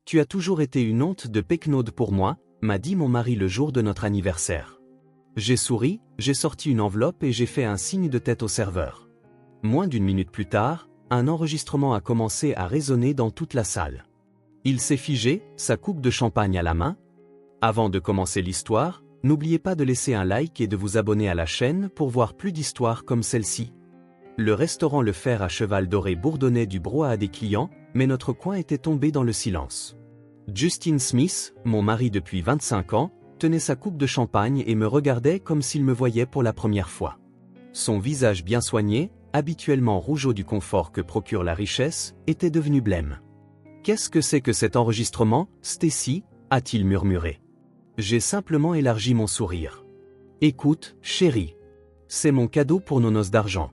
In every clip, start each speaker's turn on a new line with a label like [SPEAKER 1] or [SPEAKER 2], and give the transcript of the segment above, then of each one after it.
[SPEAKER 1] Tu as toujours été une honte de Pecknold pour moi, m'a dit mon mari le jour de notre anniversaire. J'ai souri, j'ai sorti une enveloppe et j'ai fait un signe de tête au serveur. Moins d'une minute plus tard, un enregistrement a commencé à résonner dans toute la salle. Il s'est figé, sa coupe de champagne à la main. Avant de commencer l'histoire, n'oubliez pas de laisser un like et de vous abonner à la chaîne pour voir plus d'histoires comme celle-ci. Le restaurant Le Fer à Cheval Doré bourdonnait du brouhaha des clients, mais notre coin était tombé dans le silence. Justin Smith, mon mari depuis 25 ans, tenait sa coupe de champagne et me regardait comme s'il me voyait pour la première fois. Son visage bien soigné, habituellement rougeau du confort que procure la richesse, était devenu blême. « Qu'est-ce que c'est que cet enregistrement, Stacy ?» a-t-il murmuré. J'ai simplement élargi mon sourire. « Écoute, chérie. C'est mon cadeau pour nos noces d'argent. »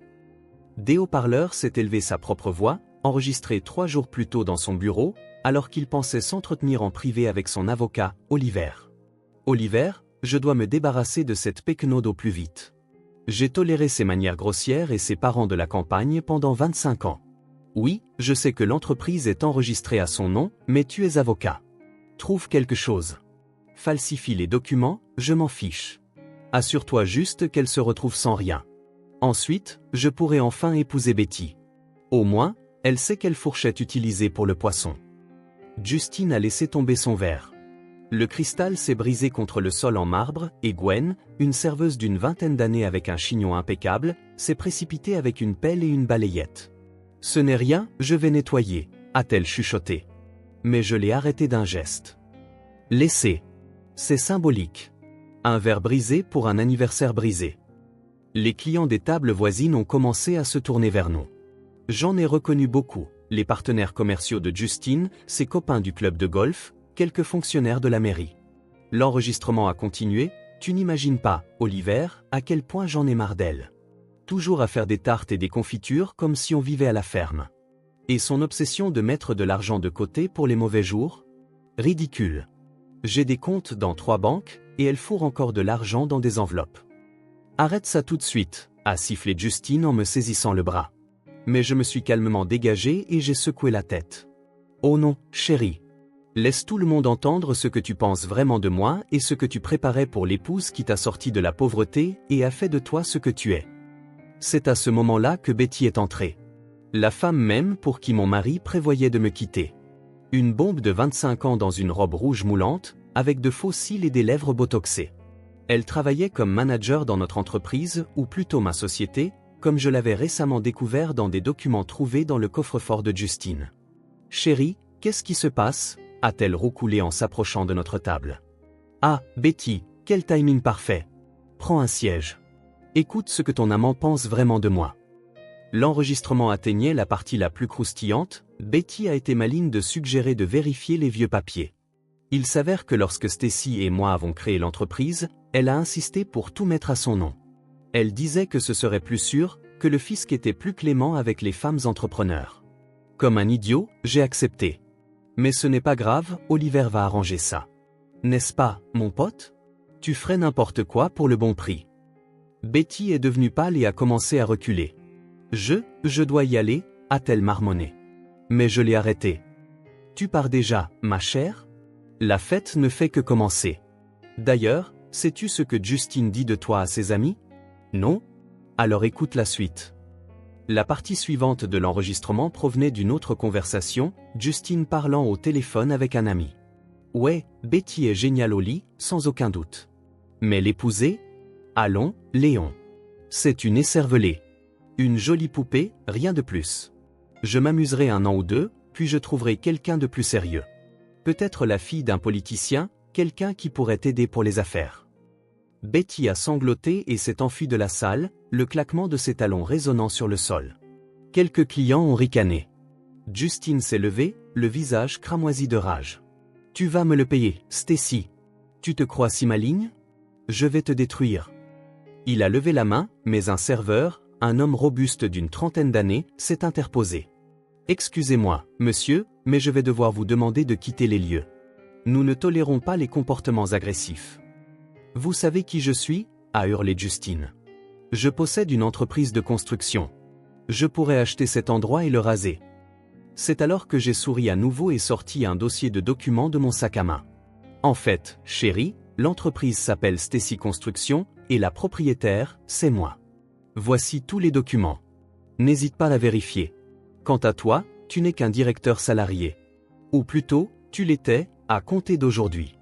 [SPEAKER 1] Des haut-parleurs s'est élevé sa propre voix, enregistrée 3 jours plus tôt dans son bureau, alors qu'il pensait s'entretenir en privé avec son avocat, Oliver. « Oliver, je dois me débarrasser de cette Pecknold au plus vite. J'ai toléré ses manières grossières et ses parents de la campagne pendant 25 ans. Oui, je sais que l'entreprise est enregistrée à son nom, mais tu es avocat. Trouve quelque chose. Falsifie les documents, je m'en fiche. Assure-toi juste qu'elle se retrouve sans rien. Ensuite, je pourrai enfin épouser Betty. Au moins, elle sait quelle fourchette utiliser pour le poisson. » Justine a laissé tomber son verre. Le cristal s'est brisé contre le sol en marbre, et Gwen, une serveuse d'une vingtaine d'années avec un chignon impeccable, s'est précipitée avec une pelle et une balayette. « Ce n'est rien, je vais nettoyer », a-t-elle chuchoté. Mais je l'ai arrêtée d'un geste. « Laissez. C'est symbolique. Un verre brisé pour un anniversaire brisé. » Les clients des tables voisines ont commencé à se tourner vers nous. J'en ai reconnu beaucoup, les partenaires commerciaux de Justine, ses copains du club de golf, quelques fonctionnaires de la mairie. L'enregistrement a continué, tu n'imagines pas, Oliver, à quel point j'en ai marre d'elle. Toujours à faire des tartes et des confitures comme si on vivait à la ferme. Et son obsession de mettre de l'argent de côté pour les mauvais jours? Ridicule. J'ai des comptes dans 3 banques, et elle fourre encore de l'argent dans des enveloppes. Arrête ça tout de suite, a sifflé Justine en me saisissant le bras. Mais je me suis calmement dégagé et j'ai secoué la tête. Oh non, chérie. Laisse tout le monde entendre ce que tu penses vraiment de moi et ce que tu préparais pour l'épouse qui t'a sorti de la pauvreté et a fait de toi ce que tu es. C'est à ce moment-là que Betty est entrée. La femme même pour qui mon mari prévoyait de me quitter. Une bombe de 25 ans dans une robe rouge moulante, avec de faux cils et des lèvres botoxées. Elle travaillait comme manager dans notre entreprise, ou plutôt ma société, comme je l'avais récemment découvert dans des documents trouvés dans le coffre-fort de Justine. « Chérie, qu'est-ce qui se passe ?» a-t-elle roucoulé en s'approchant de notre table. « Ah, Betty, quel timing parfait. Prends un siège. Écoute ce que ton amant pense vraiment de moi. » L'enregistrement atteignait la partie la plus croustillante, Betty a été maligne de suggérer de vérifier les vieux papiers. Il s'avère que lorsque Stacy et moi avons créé l'entreprise, elle a insisté pour tout mettre à son nom. Elle disait que ce serait plus sûr, que le fisc était plus clément avec les femmes entrepreneurs. Comme un idiot, j'ai accepté. Mais ce n'est pas grave, Oliver va arranger ça. N'est-ce pas, mon pote? Tu ferais n'importe quoi pour le bon prix. Betty est devenue pâle et a commencé à reculer. Je dois y aller, a-t-elle marmonné. Mais je l'ai arrêtée. Tu pars déjà, ma chère? La fête ne fait que commencer. D'ailleurs, sais-tu ce que Justine dit de toi à ses amis? Non? Alors écoute la suite. La partie suivante de l'enregistrement provenait d'une autre conversation, Justine parlant au téléphone avec un ami. Ouais, Betty est géniale au lit, sans aucun doute. Mais l'épouser? Allons, Léon. C'est une écervelée. Une jolie poupée, rien de plus. Je m'amuserai 1 an ou 2, puis je trouverai quelqu'un de plus sérieux. Peut-être la fille d'un politicien, quelqu'un qui pourrait t'aider pour les affaires. Betty a sangloté et s'est enfuie de la salle, le claquement de ses talons résonnant sur le sol. Quelques clients ont ricané. Justine s'est levée, le visage cramoisi de rage. « Tu vas me le payer, Stacy. Tu te crois si maligne? Je vais te détruire. » Il a levé la main, mais un serveur, un homme robuste d'une 30aine d'années, s'est interposé. « Excusez-moi, monsieur, mais je vais devoir vous demander de quitter les lieux. Nous ne tolérons pas les comportements agressifs. » « Vous savez qui je suis ?» a hurlé Justine. « Je possède une entreprise de construction. Je pourrais acheter cet endroit et le raser. » C'est alors que j'ai souri à nouveau et sorti un dossier de documents de mon sac à main. En fait, chérie, l'entreprise s'appelle Stacy Construction, et la propriétaire, c'est moi. Voici tous les documents. N'hésite pas à vérifier. Quant à toi, tu n'es qu'un directeur salarié. Ou plutôt, tu l'étais, à compter d'aujourd'hui.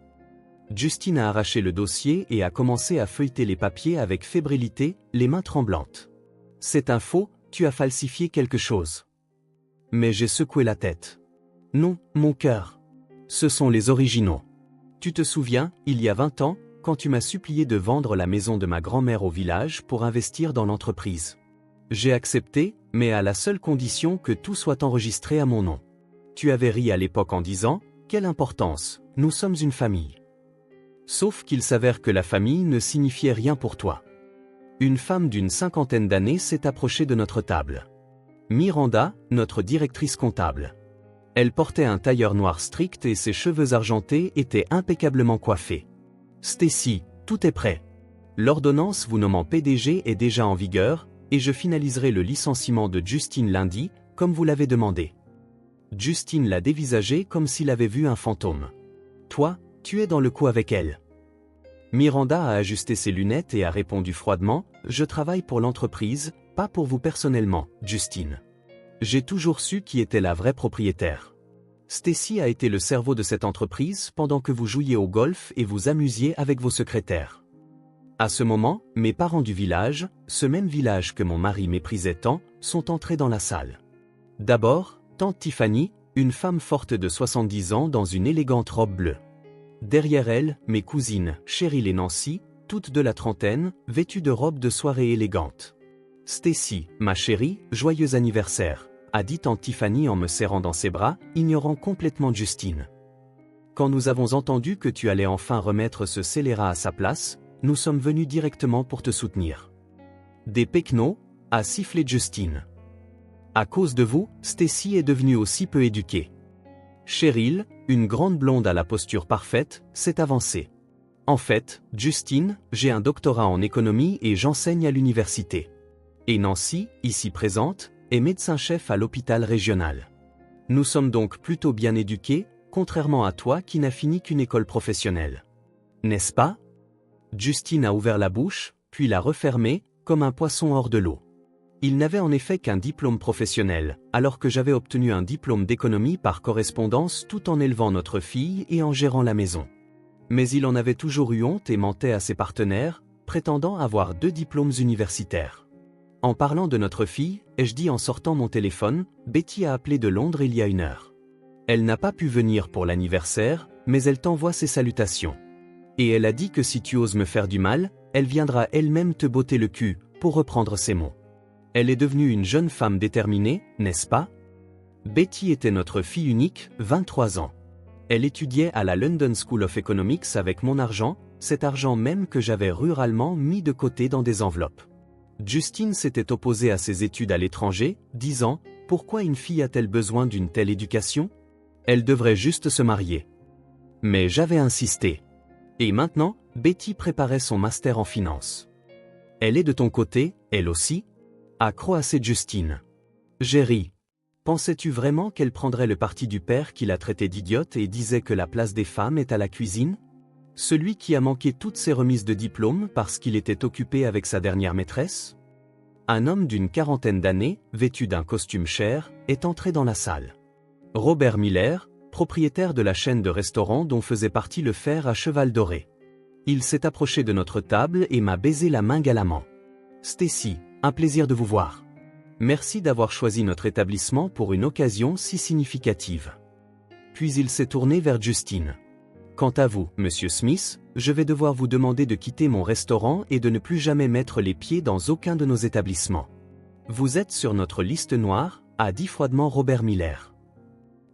[SPEAKER 1] Justine a arraché le dossier et a commencé à feuilleter les papiers avec fébrilité, les mains tremblantes. C'est un faux, tu as falsifié quelque chose. Mais j'ai secoué la tête. Non, mon cœur. Ce sont les originaux. Tu te souviens, il y a 20 ans, quand tu m'as supplié de vendre la maison de ma grand-mère au village pour investir dans l'entreprise. J'ai accepté, mais à la seule condition que tout soit enregistré à mon nom. Tu avais ri à l'époque en disant, quelle importance, nous sommes une famille. Sauf qu'il s'avère que la famille ne signifiait rien pour toi. Une femme d'une 50aine d'années s'est approchée de notre table. Miranda, notre directrice comptable. Elle portait un tailleur noir strict et ses cheveux argentés étaient impeccablement coiffés. Stacy, tout est prêt. L'ordonnance vous nommant PDG est déjà en vigueur, et je finaliserai le licenciement de Justine lundi, comme vous l'avez demandé. Justine l'a dévisagé comme s'il avait vu un fantôme. Toi, tu es dans le coup avec elle. Miranda a ajusté ses lunettes et a répondu froidement, je travaille pour l'entreprise, pas pour vous personnellement, Justine. J'ai toujours su qui était la vraie propriétaire. Stacy a été le cerveau de cette entreprise pendant que vous jouiez au golf et vous amusiez avec vos secrétaires. À ce moment, mes parents du village, ce même village que mon mari méprisait tant, sont entrés dans la salle. D'abord, tante Tiffany, une femme forte de 70 ans dans une élégante robe bleue. Derrière elle, mes cousines, Cheryl et Nancy, toutes de la trentaine, vêtues de robes de soirée élégantes. Stacy, ma chérie, joyeux anniversaire, a dit tante Tiffany en me serrant dans ses bras, ignorant complètement Justine. Quand nous avons entendu que tu allais enfin remettre ce scélérat à sa place, nous sommes venus directement pour te soutenir. Des pecnos, a sifflé Justine. À cause de vous, Stacy est devenue aussi peu éduquée. Cheryl, une grande blonde à la posture parfaite, s'est avancée. En fait, Justine, j'ai un doctorat en économie et j'enseigne à l'université. Et Nancy, ici présente, est médecin-chef à l'hôpital régional. Nous sommes donc plutôt bien éduqués, contrairement à toi qui n'as fini qu'une école professionnelle. N'est-ce pas? Justine a ouvert la bouche, puis l'a refermée, comme un poisson hors de l'eau. Il n'avait en effet qu'un diplôme professionnel, alors que j'avais obtenu un diplôme d'économie par correspondance tout en élevant notre fille et en gérant la maison. Mais il en avait toujours eu honte et mentait à ses partenaires, prétendant avoir 2 diplômes universitaires. En parlant de notre fille, ai-je dit en sortant mon téléphone, Betty a appelé de Londres il y a 1 heure. Elle n'a pas pu venir pour l'anniversaire, mais elle t'envoie ses salutations. Et elle a dit que si tu oses me faire du mal, elle viendra elle-même te botter le cul, pour reprendre ses mots. Elle est devenue une jeune femme déterminée, n'est-ce pas? Betty était notre fille unique, 23 ans. Elle étudiait à la London School of Economics avec mon argent, cet argent même que j'avais ruralement mis de côté dans des enveloppes. Justine s'était opposée à ses études à l'étranger, disant « Pourquoi une fille a-t-elle besoin d'une telle éducation? Elle devrait juste se marier. » Mais j'avais insisté. Et maintenant, Betty préparait son master en finance. Elle est de ton côté, elle aussi? A croassé Justine. J'ai ri. Pensais-tu vraiment qu'elle prendrait le parti du père qui la traitait d'idiote et disait que la place des femmes est à la cuisine? Celui qui a manqué toutes ses remises de diplôme parce qu'il était occupé avec sa dernière maîtresse? Un homme d'une 40aine d'années, vêtu d'un costume cher, est entré dans la salle. Robert Miller, propriétaire de la chaîne de restaurants dont faisait partie le Fer à Cheval Doré. Il s'est approché de notre table et m'a baisé la main galamment. Stacy, un plaisir de vous voir. Merci d'avoir choisi notre établissement pour une occasion si significative. Puis il s'est tourné vers Justine. Quant à vous, Monsieur Smith, je vais devoir vous demander de quitter mon restaurant et de ne plus jamais mettre les pieds dans aucun de nos établissements. Vous êtes sur notre liste noire, a dit froidement Robert Miller.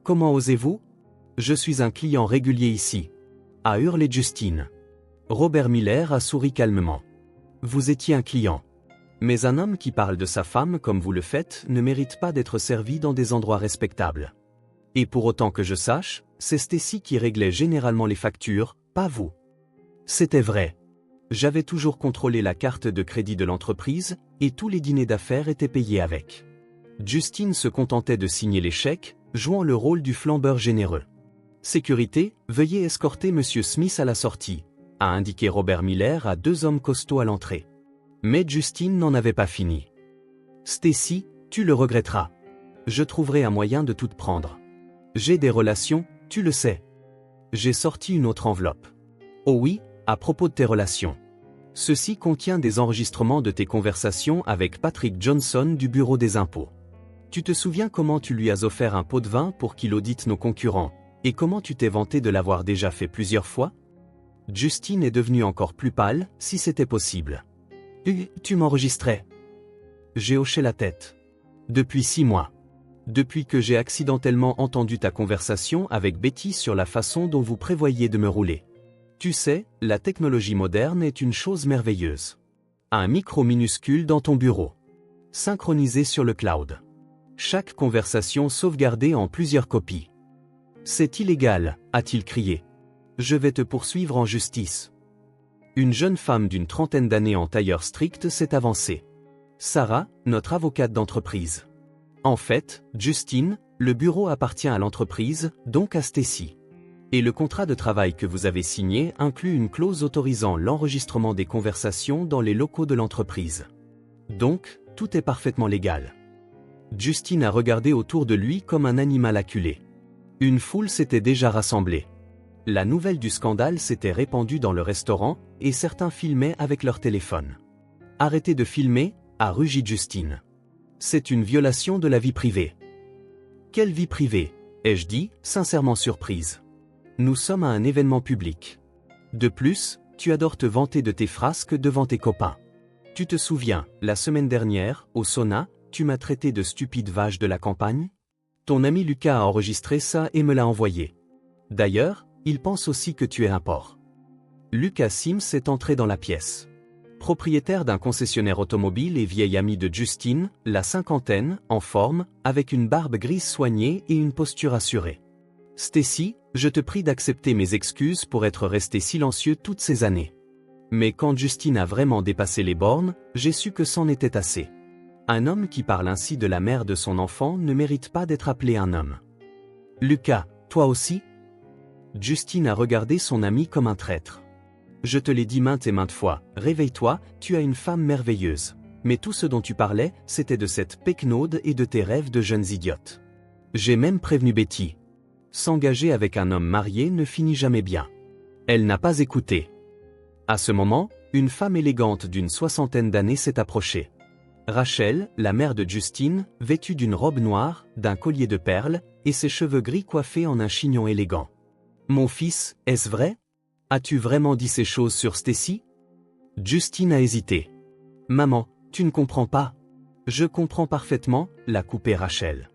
[SPEAKER 1] Comment osez-vous? Je suis un client régulier ici, a hurlé Justine. Robert Miller a souri calmement. Vous étiez un client. Mais un homme qui parle de sa femme comme vous le faites ne mérite pas d'être servi dans des endroits respectables. Et pour autant que je sache, c'est Stacy qui réglait généralement les factures, pas vous. C'était vrai. J'avais toujours contrôlé la carte de crédit de l'entreprise, et tous les dîners d'affaires étaient payés avec. Justine se contentait de signer les chèques, jouant le rôle du flambeur généreux. Sécurité, veuillez escorter Monsieur Smith à la sortie, a indiqué Robert Miller à 2 hommes costauds à l'entrée. Mais Justine n'en avait pas fini. Stacy, tu le regretteras. Je trouverai un moyen de tout prendre. J'ai des relations, tu le sais. J'ai sorti une autre enveloppe. Oh oui, à propos de tes relations. Ceci contient des enregistrements de tes conversations avec Patrick Johnson du Bureau des impôts. Tu te souviens comment tu lui as offert un pot de vin pour qu'il audite nos concurrents, et comment tu t'es vanté de l'avoir déjà fait plusieurs fois? Justine est devenue encore plus pâle, si c'était possible. Tu m'enregistrais. J'ai hoché la tête. Depuis 6 mois. Depuis que j'ai accidentellement entendu ta conversation avec Betty sur la façon dont vous prévoyiez de me rouler. Tu sais, la technologie moderne est une chose merveilleuse. Un micro minuscule dans ton bureau. Synchronisé sur le cloud. Chaque conversation sauvegardée en plusieurs copies. C'est illégal, a-t-il crié. Je vais te poursuivre en justice. Une jeune femme d'une trentaine d'années en tailleur strict s'est avancée. Sarah, notre avocate d'entreprise. En fait, Justine, le bureau appartient à l'entreprise, donc à Stacy. Et le contrat de travail que vous avez signé inclut une clause autorisant l'enregistrement des conversations dans les locaux de l'entreprise. Donc, tout est parfaitement légal. Justine a regardé autour de lui comme un animal acculé. Une foule s'était déjà rassemblée. La nouvelle du scandale s'était répandue dans le restaurant, et certains filmaient avec leur téléphone. « Arrêtez de filmer », a rugi Justine. « C'est une violation de la vie privée. » « Quelle vie privée ?» ai-je dit, sincèrement surprise. « Nous sommes à un événement public. De plus, tu adores te vanter de tes frasques devant tes copains. Tu te souviens, la semaine dernière, au sauna, tu m'as traité de stupide vache de la campagne? Ton ami Lucas a enregistré ça et me l'a envoyé. D'ailleurs, il pense aussi que tu es un porc. » Lucas Sims est entré dans la pièce. Propriétaire d'un concessionnaire automobile et vieil ami de Justine, la cinquantaine, en forme, avec une barbe grise soignée et une posture assurée. « Stacy, je te prie d'accepter mes excuses pour être resté silencieux toutes ces années. Mais quand Justine a vraiment dépassé les bornes, j'ai su que c'en était assez. Un homme qui parle ainsi de la mère de son enfant ne mérite pas d'être appelé un homme. Lucas, toi aussi ?» Justine a regardé son ami comme un traître. Je te l'ai dit maintes et maintes fois, réveille-toi, tu as une femme merveilleuse. Mais tout ce dont tu parlais, c'était de cette péquenaude et de tes rêves de jeunes idiotes. J'ai même prévenu Betty. S'engager avec un homme marié ne finit jamais bien. Elle n'a pas écouté. À ce moment, une femme élégante d'une 60aine d'années s'est approchée. Rachel, la mère de Justine, vêtue d'une robe noire, d'un collier de perles, et ses cheveux gris coiffés en un chignon élégant. Mon fils, est-ce vrai? As-tu vraiment dit ces choses sur Stacy? Justine a hésité. Maman, tu ne comprends pas. Je comprends parfaitement, l'a coupé Rachel.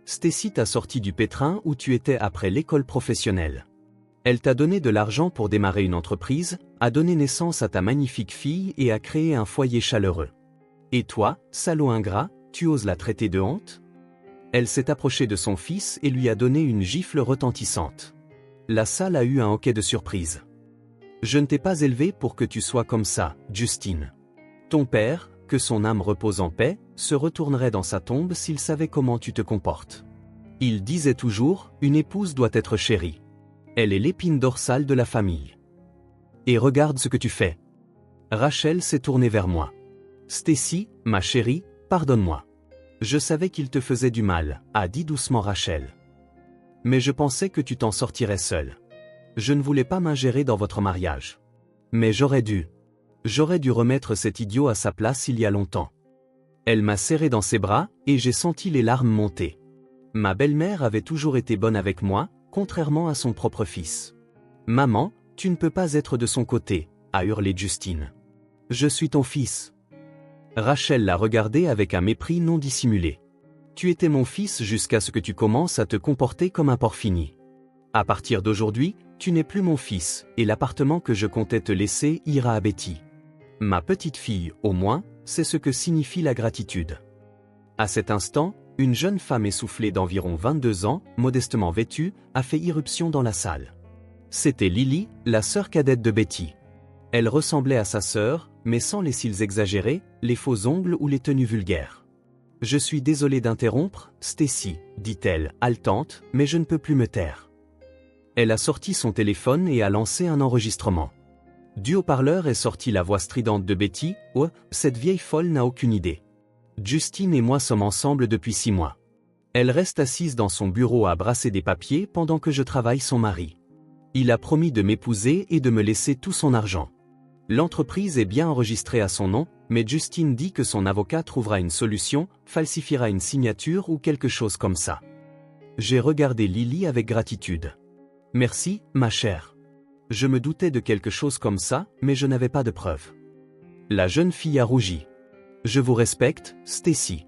[SPEAKER 1] Stacy t'a sorti du pétrin où tu étais après l'école professionnelle. Elle t'a donné de l'argent pour démarrer une entreprise, a donné naissance à ta magnifique fille et a créé un foyer chaleureux. Et toi, salaud ingrat, tu oses la traiter de honte? Elle s'est approchée de son fils et lui a donné une gifle retentissante. La salle a eu un hoquet de surprise. Je ne t'ai pas élevé pour que tu sois comme ça, Justine. Ton père, que son âme repose en paix, se retournerait dans sa tombe s'il savait comment tu te comportes. Il disait toujours, une épouse doit être chérie. Elle est l'épine dorsale de la famille. Et regarde ce que tu fais. Rachel s'est tournée vers moi. Stacy, ma chérie, pardonne-moi. Je savais qu'il te faisait du mal, a dit doucement Rachel. Mais je pensais que tu t'en sortirais seul. Je ne voulais pas m'ingérer dans votre mariage. Mais j'aurais dû. J'aurais dû remettre cet idiot à sa place il y a longtemps. Elle m'a serré dans ses bras, et j'ai senti les larmes monter. Ma belle-mère avait toujours été bonne avec moi, contrairement à son propre fils. Maman, tu ne peux pas être de son côté, a hurlé Justine. Je suis ton fils. Rachel l'a regardé avec un mépris non dissimulé. Tu étais mon fils jusqu'à ce que tu commences à te comporter comme un porc fini. À partir d'aujourd'hui, tu n'es plus mon fils, et l'appartement que je comptais te laisser ira à Betty. Ma petite fille, au moins, c'est ce que signifie la gratitude. À cet instant, une jeune femme essoufflée d'environ 22 ans, modestement vêtue, a fait irruption dans la salle. C'était Lily, la sœur cadette de Betty. Elle ressemblait à sa sœur, mais sans les cils exagérés, les faux ongles ou les tenues vulgaires. Je suis désolée d'interrompre, Stacy, dit-elle, haletante, mais je ne peux plus me taire. Elle a sorti son téléphone et a lancé un enregistrement. Du haut-parleur est sortie la voix stridente de Betty. « Oh, cette vieille folle n'a aucune idée. Justine et moi sommes ensemble depuis 6 mois. Elle reste assise dans son bureau à brasser des papiers pendant que je travaille son mari. Il a promis de m'épouser et de me laisser tout son argent. L'entreprise est bien enregistrée à son nom, mais Justine dit que son avocat trouvera une solution, falsifiera une signature ou quelque chose comme ça. » J'ai regardé Lily avec gratitude. « Merci, ma chère. Je me doutais de quelque chose comme ça, mais je n'avais pas de preuves. » La jeune fille a rougi. « Je vous respecte, Stacy.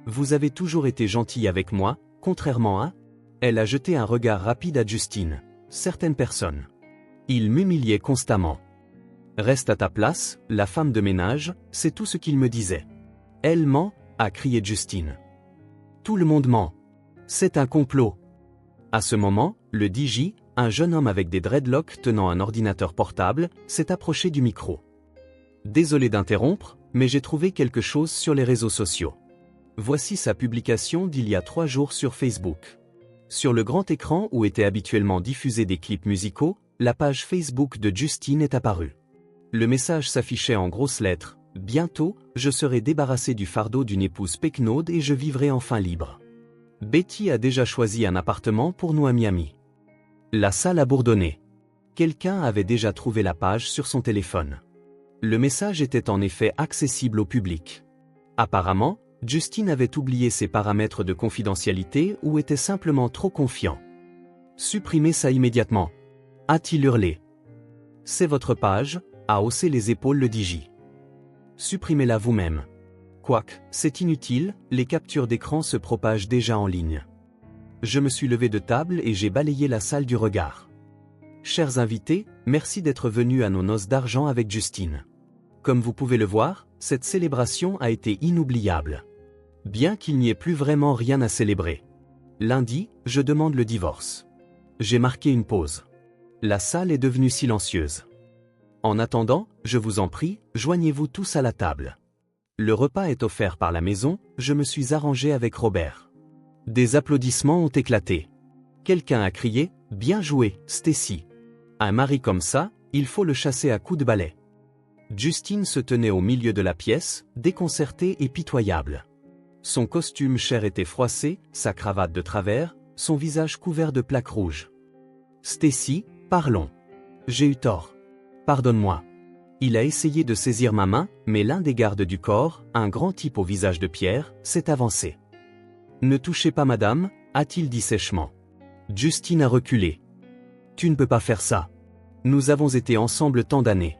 [SPEAKER 1] Vous avez toujours été gentille avec moi, contrairement à... » Elle a jeté un regard rapide à Justine. « Certaines personnes. Ils m'humiliaient constamment. » « Reste à ta place, la femme de ménage, c'est tout ce qu'il me disait. »« Elle ment » a crié Justine. « Tout le monde ment. C'est un complot. » À ce moment, le DJ, un jeune homme avec des dreadlocks tenant un ordinateur portable, s'est approché du micro. « Désolé d'interrompre, mais j'ai trouvé quelque chose sur les réseaux sociaux. Voici sa publication d'il y a 3 jours sur Facebook. Sur le grand écran où étaient habituellement diffusés des clips musicaux, la page Facebook de Justine est apparue. Le message s'affichait en grosses lettres. « Bientôt, je serai débarrassé du fardeau d'une épouse Pecknold et je vivrai enfin libre. Betty a déjà choisi un appartement pour nous à Miami. » La salle a bourdonné. Quelqu'un avait déjà trouvé la page sur son téléphone. Le message était en effet accessible au public. Apparemment, Justine avait oublié ses paramètres de confidentialité ou était simplement trop confiant. « Supprimez ça immédiatement !» a-t-il hurlé. « C'est votre page » a haussé les épaules le DJ. « Supprimez-la vous-même. Quoique, c'est inutile, les captures d'écran se propagent déjà en ligne. » Je me suis levé de table et j'ai balayé la salle du regard. « Chers invités, merci d'être venus à nos noces d'argent avec Justine. Comme vous pouvez le voir, cette célébration a été inoubliable. Bien qu'il n'y ait plus vraiment rien à célébrer. Lundi, je demande le divorce. » J'ai marqué une pause. La salle est devenue silencieuse. En attendant, je vous en prie, joignez-vous tous à la table. Le repas est offert par la maison, je me suis arrangé avec Robert. Des applaudissements ont éclaté. Quelqu'un a crié « Bien joué, Stacy. Un mari comme ça, il faut le chasser à coups de balai. » Justine se tenait au milieu de la pièce, déconcertée et pitoyable. Son costume cher était froissé, sa cravate de travers, son visage couvert de plaques rouges. « Stacy, parlons. J'ai eu tort. Pardonne-moi. » Il a essayé de saisir ma main, mais l'un des gardes du corps, un grand type au visage de pierre, s'est avancé. « Ne touchez pas madame, » a-t-il dit sèchement. Justine a reculé. « Tu ne peux pas faire ça. Nous avons été ensemble tant d'années. »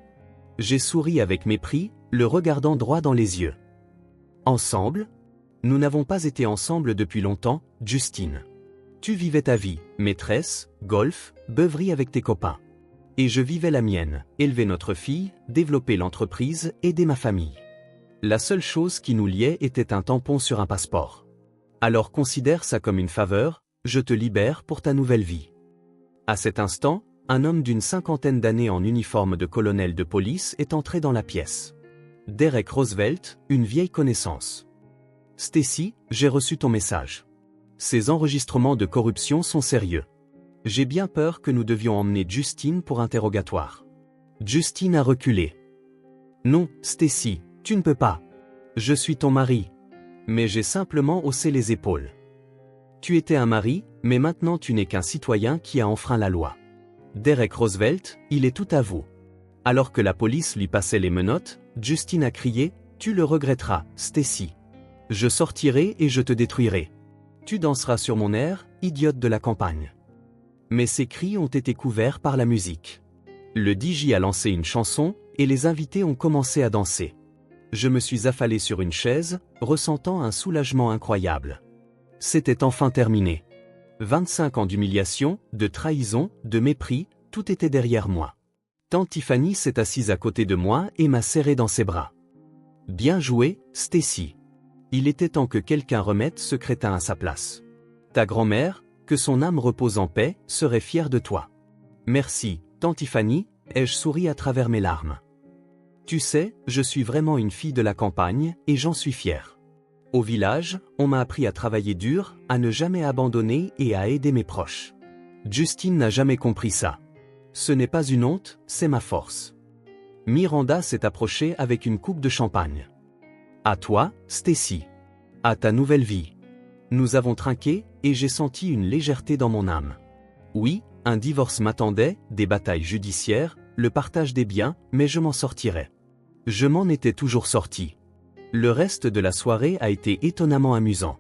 [SPEAKER 1] J'ai souri avec mépris, le regardant droit dans les yeux. « Ensemble ? Nous n'avons pas été ensemble depuis longtemps, Justine. Tu vivais ta vie, maîtresse, golf, beuverie avec tes copains. Et je vivais la mienne, élever notre fille, développer l'entreprise, aider ma famille. La seule chose qui nous liait était un tampon sur un passeport. Alors considère ça comme une faveur, je te libère pour ta nouvelle vie. » À cet instant, un homme d'une 50aine d'années en uniforme de colonel de police est entré dans la pièce. Derek Roosevelt, une vieille connaissance. « Stacy, j'ai reçu ton message. Ces enregistrements de corruption sont sérieux. J'ai bien peur que nous devions emmener Justine pour interrogatoire. » Justine a reculé. « Non, Stacy, tu ne peux pas. Je suis ton mari. » Mais j'ai simplement haussé les épaules. « Tu étais un mari, mais maintenant tu n'es qu'un citoyen qui a enfreint la loi. » Derek Roosevelt, il est tout à vous. Alors que la police lui passait les menottes, Justine a crié « Tu le regretteras, Stacy. Je sortirai et je te détruirai. Tu danseras sur mon air, idiote de la campagne. » Mais ces cris ont été couverts par la musique. Le DJ a lancé une chanson, et les invités ont commencé à danser. Je me suis affalé sur une chaise, ressentant un soulagement incroyable. C'était enfin terminé. 25 ans d'humiliation, de trahison, de mépris, tout était derrière moi. Tante Tiffany s'est assise à côté de moi et m'a serré dans ses bras. « Bien joué, Stacy. Il était temps que quelqu'un remette ce crétin à sa place. Ta grand-mère, que son âme repose en paix, serait fière de toi. » « Merci, tante Tiffany, » ai-je souri à travers mes larmes. « Tu sais, je suis vraiment une fille de la campagne, et j'en suis fière. Au village, on m'a appris à travailler dur, à ne jamais abandonner et à aider mes proches. Justine n'a jamais compris ça. Ce n'est pas une honte, c'est ma force. Miranda s'est approchée avec une coupe de champagne. À toi, Stacy. À ta nouvelle vie. Nous avons trinqué, et j'ai senti une légèreté dans mon âme. Oui, un divorce m'attendait, des batailles judiciaires, le partage des biens, mais je m'en sortirais. Je m'en étais toujours sorti. Le reste de la soirée a été étonnamment amusant.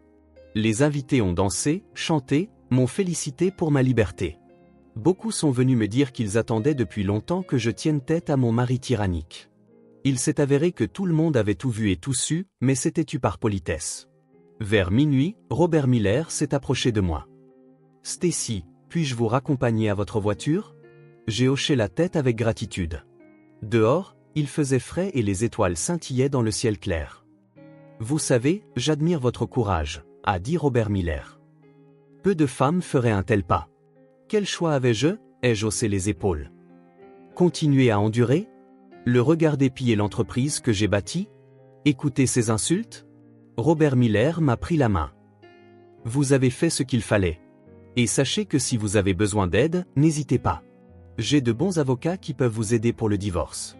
[SPEAKER 1] Les invités ont dansé, chanté, m'ont félicité pour ma liberté. Beaucoup sont venus me dire qu'ils attendaient depuis longtemps que je tienne tête à mon mari tyrannique. Il s'est avéré que tout le monde avait tout vu et tout su, mais c'était eu par politesse. Vers minuit, Robert Miller s'est approché de moi. « Stacy, puis-je vous raccompagner à votre voiture ?» J'ai hoché la tête avec gratitude. Dehors, il faisait frais et les étoiles scintillaient dans le ciel clair. « Vous savez, j'admire votre courage », a dit Robert Miller. Peu de femmes feraient un tel pas. Quel choix avais-je? Ai-je haussé les épaules. Continuer à endurer? Le regarder piller l'entreprise que j'ai bâtie? Écouter ces insultes? Robert Miller m'a pris la main. Vous avez fait ce qu'il fallait. Et sachez que si vous avez besoin d'aide, n'hésitez pas. J'ai de bons avocats qui peuvent vous aider pour le divorce.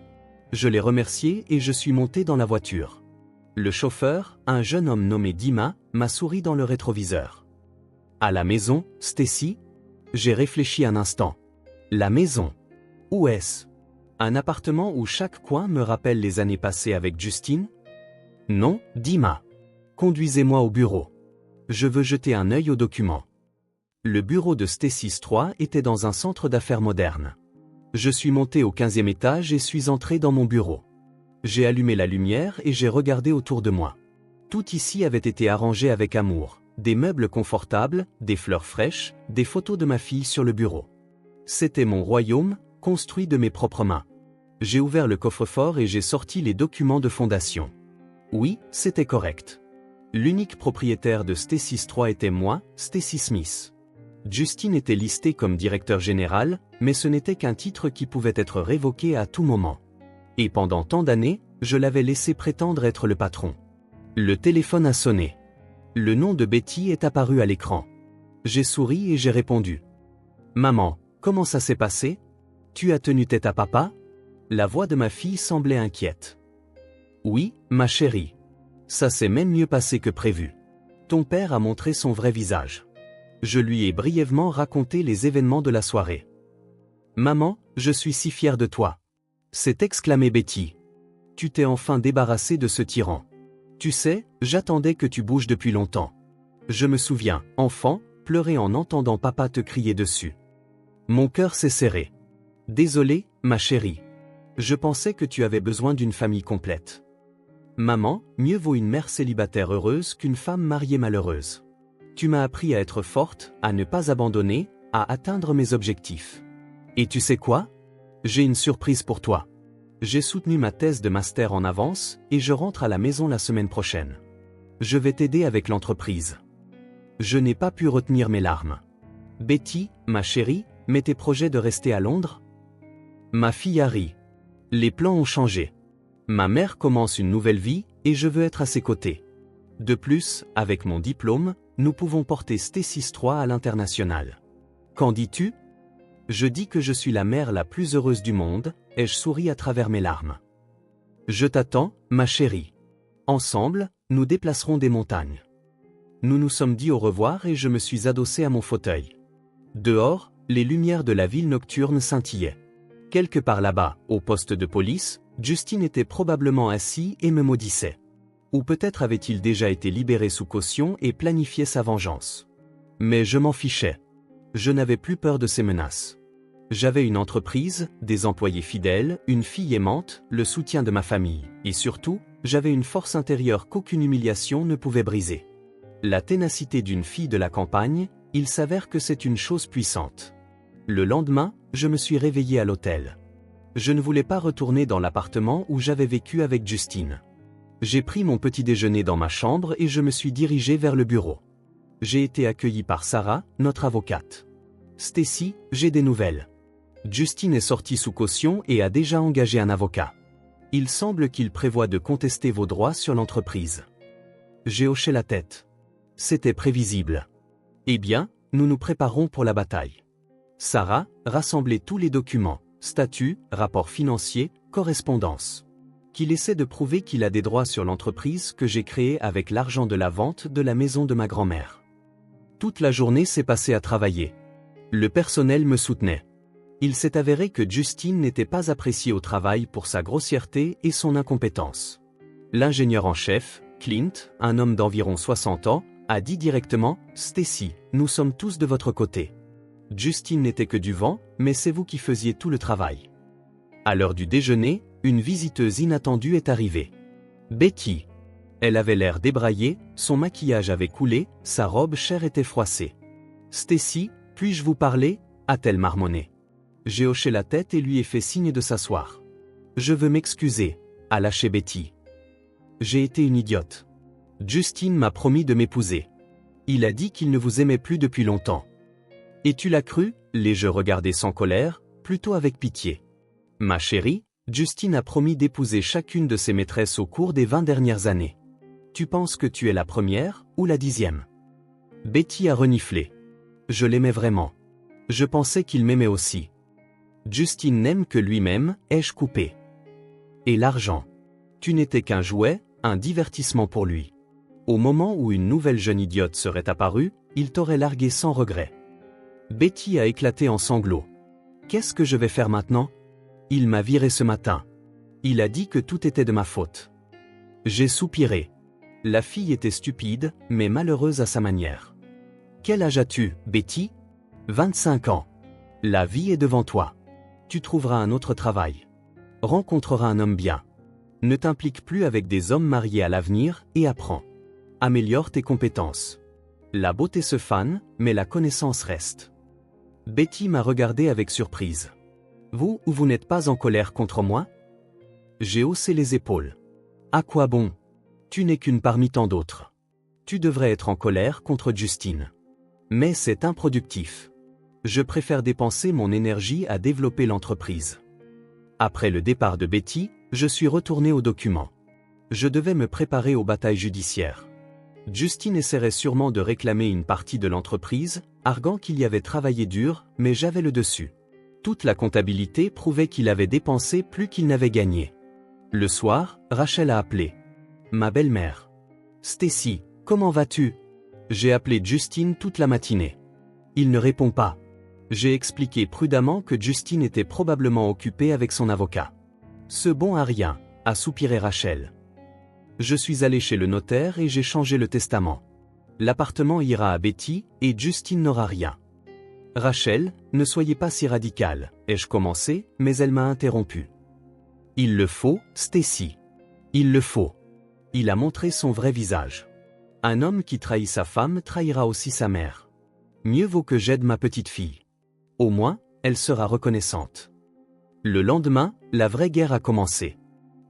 [SPEAKER 1] Je l'ai remercié et je suis monté dans la voiture. Le chauffeur, un jeune homme nommé Dima, m'a souri dans le rétroviseur. À la maison, Stacy? J'ai réfléchi un instant. La maison. Où est-ce? Un appartement où chaque coin me rappelle les années passées avec Justine? Non, Dima. Conduisez-moi au bureau. Je veux jeter un œil aux documents. Le bureau de Stacy 3 était dans un centre d'affaires moderne. Je suis monté au 15e étage et suis entré dans mon bureau. J'ai allumé la lumière et j'ai regardé autour de moi. Tout ici avait été arrangé avec amour. Des meubles confortables, des fleurs fraîches, des photos de ma fille sur le bureau. C'était mon royaume, construit de mes propres mains. J'ai ouvert le coffre-fort et j'ai sorti les documents de fondation. Oui, c'était correct. L'unique propriétaire de Stacy 3 était moi, Stacy Smith. Justine était listée comme directeur général, mais ce n'était qu'un titre qui pouvait être révoqué à tout moment. Et pendant tant d'années, je l'avais laissé prétendre être le patron. Le téléphone a sonné. Le nom de Betty est apparu à l'écran. J'ai souri et j'ai répondu. « Maman, comment ça s'est passé? Tu as tenu tête à papa ?» La voix de ma fille semblait inquiète. « Oui, ma chérie. Ça s'est même mieux passé que prévu. Ton père a montré son vrai visage. » Je lui ai brièvement raconté les événements de la soirée. « Maman, je suis si fière de toi. » s'est exclamée Betty. « Tu t'es enfin débarrassée de ce tyran. Tu sais, j'attendais que tu bouges depuis longtemps. Je me souviens, enfant, pleurer en entendant papa te crier dessus. Mon cœur s'est serré. Désolé, ma chérie. Je pensais que tu avais besoin d'une famille complète. Maman, mieux vaut une mère célibataire heureuse qu'une femme mariée malheureuse. Tu m'as appris à être forte, à ne pas abandonner, à atteindre mes objectifs. Et tu sais quoi? J'ai une surprise pour toi. J'ai soutenu ma thèse de master en avance et je rentre à la maison la semaine prochaine. Je vais t'aider avec l'entreprise. Je n'ai pas pu retenir mes larmes. Betty, ma chérie, mais tes projets de rester à Londres? Ma fille a ri. Les plans ont changé. Ma mère commence une nouvelle vie et je veux être à ses côtés. De plus, avec mon diplôme, nous pouvons porter Stacy 3 à l'international. Qu'en dis-tu? Je dis que je suis la mère la plus heureuse du monde, et je souris à travers mes larmes. Je t'attends, ma chérie. Ensemble, nous déplacerons des montagnes. Nous nous sommes dit au revoir et je me suis adossé à mon fauteuil. Dehors, les lumières de la ville nocturne scintillaient. Quelque part là-bas, au poste de police, Justine était probablement assis et me maudissait. Ou peut-être avait-il déjà été libéré sous caution et planifiait sa vengeance. Mais je m'en fichais. Je n'avais plus peur de ces menaces. J'avais une entreprise, des employés fidèles, une fille aimante, le soutien de ma famille, et surtout, j'avais une force intérieure qu'aucune humiliation ne pouvait briser. La ténacité d'une fille de la campagne, il s'avère que c'est une chose puissante. Le lendemain, je me suis réveillé à l'hôtel. Je ne voulais pas retourner dans l'appartement où j'avais vécu avec Justine. J'ai pris mon petit déjeuner dans ma chambre et je me suis dirigé vers le bureau. J'ai été accueilli par Sarah, notre avocate. Stacy, j'ai des nouvelles. Justine est sortie sous caution et a déjà engagé un avocat. Il semble qu'il prévoit de contester vos droits sur l'entreprise. J'ai hoché la tête. C'était prévisible. Eh bien, nous nous préparons pour la bataille. Sarah, rassemblez tous les documents, statuts, rapports financiers, correspondances. Qu'il essaie de prouver qu'il a des droits sur l'entreprise que j'ai créée avec l'argent de la vente de la maison de ma grand-mère. Toute la journée s'est passée à travailler. Le personnel me soutenait. Il s'est avéré que Justine n'était pas apprécié au travail pour sa grossièreté et son incompétence. L'ingénieur en chef, Clint, un homme d'environ 60 ans, a dit directement « Stacy, nous sommes tous de votre côté. Justine n'était que du vent, mais c'est vous qui faisiez tout le travail. » À l'heure du déjeuner, une visiteuse inattendue est arrivée. Betty. Elle avait l'air débraillée, son maquillage avait coulé, sa robe chère était froissée. « Stacy, puis-je vous parler ?» a-t-elle marmonné. J'ai hoché la tête et lui ai fait signe de s'asseoir. « Je veux m'excuser » a lâché Betty. « J'ai été une idiote. Justine m'a promis de m'épouser. Il a dit qu'il ne vous aimait plus depuis longtemps. » Et tu l'as cru ? L'ai-je regardé sans colère, plutôt avec pitié. « Ma chérie, Justine a promis d'épouser chacune de ses maîtresses au cours des 20 dernières années. Tu penses que tu es la première ou la 10e ? » Betty a reniflé. Je l'aimais vraiment. Je pensais qu'il m'aimait aussi. Justine n'aime que lui-même, ai-je coupé. Et l'argent. Tu n'étais qu'un jouet, un divertissement pour lui. Au moment où une nouvelle jeune idiote serait apparue, il t'aurait largué sans regret. Betty a éclaté en sanglots. Qu'est-ce que je vais faire maintenant ? Il m'a viré ce matin. Il a dit que tout était de ma faute. J'ai soupiré. La fille était stupide, mais malheureuse à sa manière. Quel âge as-tu, Betty ? 25 ans. La vie est devant toi. Tu trouveras un autre travail. Rencontreras un homme bien. Ne t'implique plus avec des hommes mariés à l'avenir et apprends. Améliore tes compétences. La beauté se fane, mais la connaissance reste. Betty m'a regardé avec surprise. Vous n'êtes pas en colère contre moi ? J'ai haussé les épaules. À quoi bon ? Tu n'es qu'une parmi tant d'autres. Tu devrais être en colère contre Justine. Mais c'est improductif. Je préfère dépenser mon énergie à développer l'entreprise. Après le départ de Betty, je suis retourné aux documents. Je devais me préparer aux batailles judiciaires. Justine essaierait sûrement de réclamer une partie de l'entreprise, arguant qu'il y avait travaillé dur, mais j'avais le dessus. Toute la comptabilité prouvait qu'il avait dépensé plus qu'il n'avait gagné. Le soir, Rachel a appelé. Ma belle-mère. Stacy, comment vas-tu ? J'ai appelé Justine toute la matinée. Il ne répond pas. J'ai expliqué prudemment que Justine était probablement occupée avec son avocat. Ce bon à rien, a soupiré Rachel. Je suis allé chez le notaire et j'ai changé le testament. L'appartement ira à Betty et Justine n'aura rien. Rachel, ne soyez pas si radicale, ai-je commencé, mais elle m'a interrompu. Il le faut, Stacy. Il le faut. Il a montré son vrai visage. Un homme qui trahit sa femme trahira aussi sa mère. Mieux vaut que j'aide ma petite fille. Au moins, elle sera reconnaissante. Le lendemain, la vraie guerre a commencé.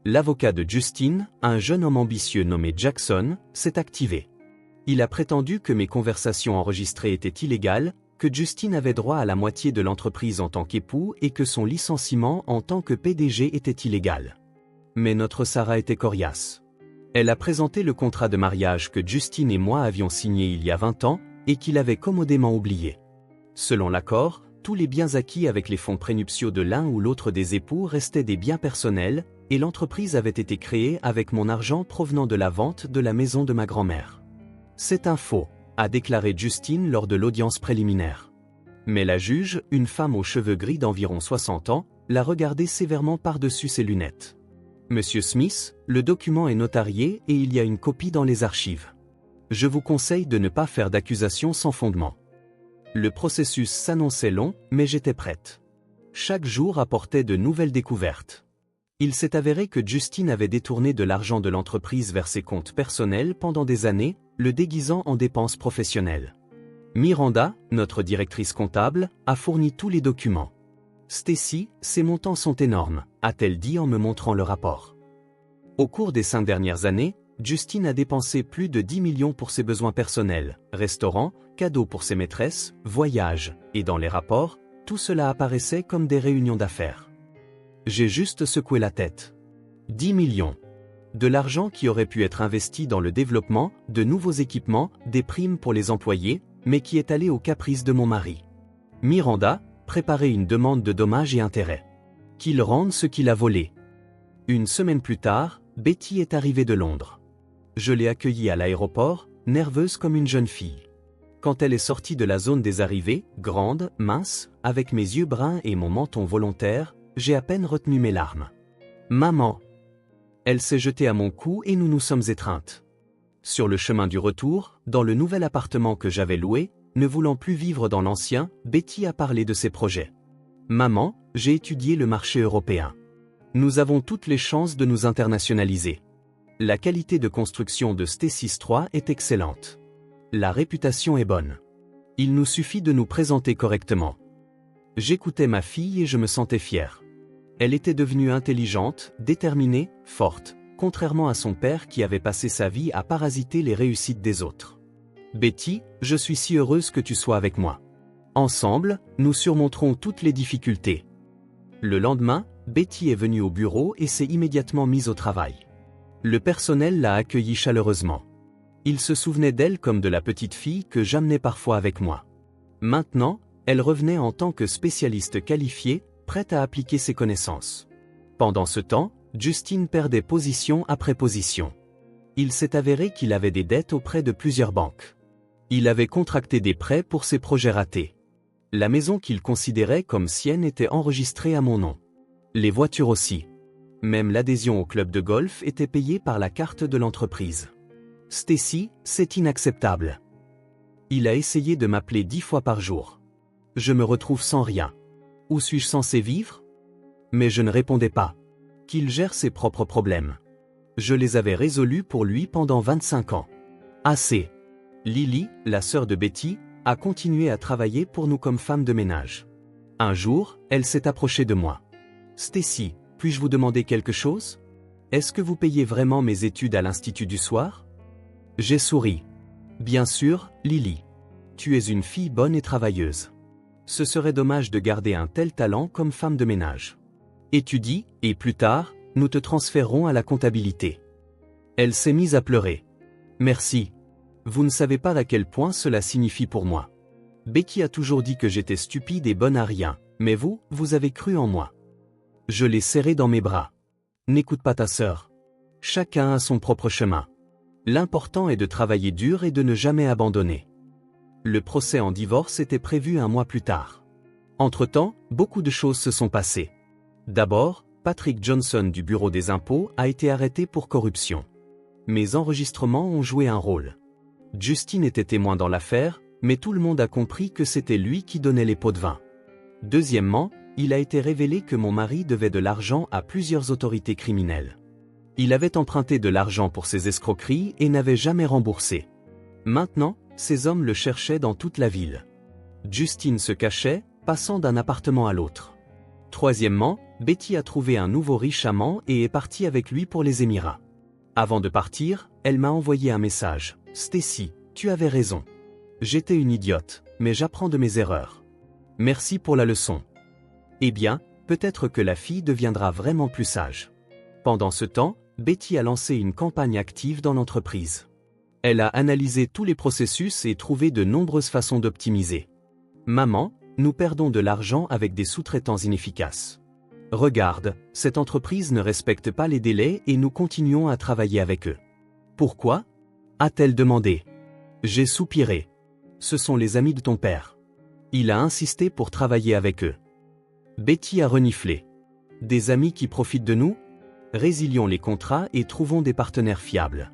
[SPEAKER 1] L'avocat de Justine, un jeune homme ambitieux nommé Jackson, s'est activé. Il a prétendu que mes conversations enregistrées étaient illégales, que Justine avait droit à la moitié de l'entreprise en tant qu'époux et que son licenciement en tant que PDG était illégal. Mais notre Sarah était coriace. Elle a présenté le contrat de mariage que Justine et moi avions signé il y a 20 ans et qu'il avait commodément oublié. Selon l'accord, tous les biens acquis avec les fonds prénuptiaux de l'un ou l'autre des époux restaient des biens personnels, et l'entreprise avait été créée avec mon argent provenant de la vente de la maison de ma grand-mère. C'est un faux, a déclaré Justine lors de l'audience préliminaire. Mais la juge, une femme aux cheveux gris d'environ 60 ans, l'a regardé sévèrement par-dessus ses lunettes. Monsieur Smith, le document est notarié et il y a une copie dans les archives. Je vous conseille de ne pas faire d'accusations sans fondement. Le processus s'annonçait long, mais j'étais prête. Chaque jour apportait de nouvelles découvertes. Il s'est avéré que Justine avait détourné de l'argent de l'entreprise vers ses comptes personnels pendant des années, le déguisant en dépenses professionnelles. Miranda, notre directrice comptable, a fourni tous les documents. Stacy, ces montants sont énormes, a-t-elle dit en me montrant le rapport. Au cours des 5 dernières années, Justine a dépensé plus de 10 millions pour ses besoins personnels, restaurants, cadeaux pour ses maîtresses, voyages, et dans les rapports, tout cela apparaissait comme des réunions d'affaires. J'ai juste secoué la tête. 10 millions. De l'argent qui aurait pu être investi dans le développement, de nouveaux équipements, des primes pour les employés, mais qui est allé au caprice de mon mari. Miranda, préparait une demande de dommages et intérêts. Qu'il rende ce qu'il a volé. Une semaine plus tard, Betty est arrivée de Londres. Je l'ai accueillie à l'aéroport, nerveuse comme une jeune fille. Quand elle est sortie de la zone des arrivées, grande, mince, avec mes yeux bruns et mon menton volontaire, j'ai à peine retenu mes larmes. Maman! Elle s'est jetée à mon cou et nous nous sommes étreintes. Sur le chemin du retour, dans le nouvel appartement que j'avais loué, ne voulant plus vivre dans l'ancien, Betty a parlé de ses projets. Maman, j'ai étudié le marché européen. Nous avons toutes les chances de nous internationaliser. La qualité de construction de Stacy's 3 est excellente. La réputation est bonne. Il nous suffit de nous présenter correctement. J'écoutais ma fille et je me sentais fier. Elle était devenue intelligente, déterminée, forte, contrairement à son père qui avait passé sa vie à parasiter les réussites des autres. Betty, je suis si heureuse que tu sois avec moi. Ensemble, nous surmonterons toutes les difficultés. Le lendemain, Betty est venue au bureau et s'est immédiatement mise au travail. Le personnel l'a accueillie chaleureusement. Il se souvenait d'elle comme de la petite fille que j'amenais parfois avec moi. Maintenant, elle revenait en tant que spécialiste qualifiée, prête à appliquer ses connaissances. Pendant ce temps, Justin perdait position après position. Il s'est avéré qu'il avait des dettes auprès de plusieurs banques. Il avait contracté des prêts pour ses projets ratés. La maison qu'il considérait comme sienne était enregistrée à mon nom. Les voitures aussi. Même l'adhésion au club de golf était payée par la carte de l'entreprise. Stacy, c'est inacceptable. Il a essayé de m'appeler 10 fois par jour. Je me retrouve sans rien. Où suis-je censé vivre? Mais je ne répondais pas. Qu'il gère ses propres problèmes. Je les avais résolus pour lui pendant 25 ans. Assez. Lily, la sœur de Betty, a continué à travailler pour nous comme femme de ménage. Un jour, elle s'est approchée de moi. Stacy, puis-je vous demander quelque chose? Est-ce que vous payez vraiment mes études à l'Institut du soir? J'ai souri. Bien sûr, Lily. Tu es une fille bonne et travailleuse. Ce serait dommage de garder un tel talent comme femme de ménage. Étudie, et plus tard, nous te transférerons à la comptabilité. Elle s'est mise à pleurer. Merci. Vous ne savez pas à quel point cela signifie pour moi. Becky a toujours dit que j'étais stupide et bonne à rien, mais vous avez cru en moi. Je l'ai serrée dans mes bras. N'écoute pas ta sœur. Chacun a son propre chemin. L'important est de travailler dur et de ne jamais abandonner. Le procès en divorce était prévu un mois plus tard. Entre-temps, beaucoup de choses se sont passées. D'abord, Patrick Johnson du Bureau des impôts a été arrêté pour corruption. Mes enregistrements ont joué un rôle. Justin était témoin dans l'affaire, mais tout le monde a compris que c'était lui qui donnait les pots de vin. Deuxièmement, il a été révélé que mon mari devait de l'argent à plusieurs autorités criminelles. Il avait emprunté de l'argent pour ses escroqueries et n'avait jamais remboursé. Maintenant, ces hommes le cherchaient dans toute la ville. Justin se cachait, passant d'un appartement à l'autre. Troisièmement, Betty a trouvé un nouveau riche amant et est partie avec lui pour les Émirats. Avant de partir, elle m'a envoyé un message. « Stacy, tu avais raison. J'étais une idiote, mais j'apprends de mes erreurs. Merci pour la leçon. » Eh bien, peut-être que la fille deviendra vraiment plus sage. Pendant ce temps, Betty a lancé une campagne active dans l'entreprise. Elle a analysé tous les processus et trouvé de nombreuses façons d'optimiser. « Maman, nous perdons de l'argent avec des sous-traitants inefficaces. Regarde, cette entreprise ne respecte pas les délais et nous continuons à travailler avec eux. » Pourquoi? A-t-elle demandé. J'ai soupiré. Ce sont les amis de ton père. Il a insisté pour travailler avec eux. Betty a reniflé. Des amis qui profitent de nous? Résilions les contrats et trouvons des partenaires fiables.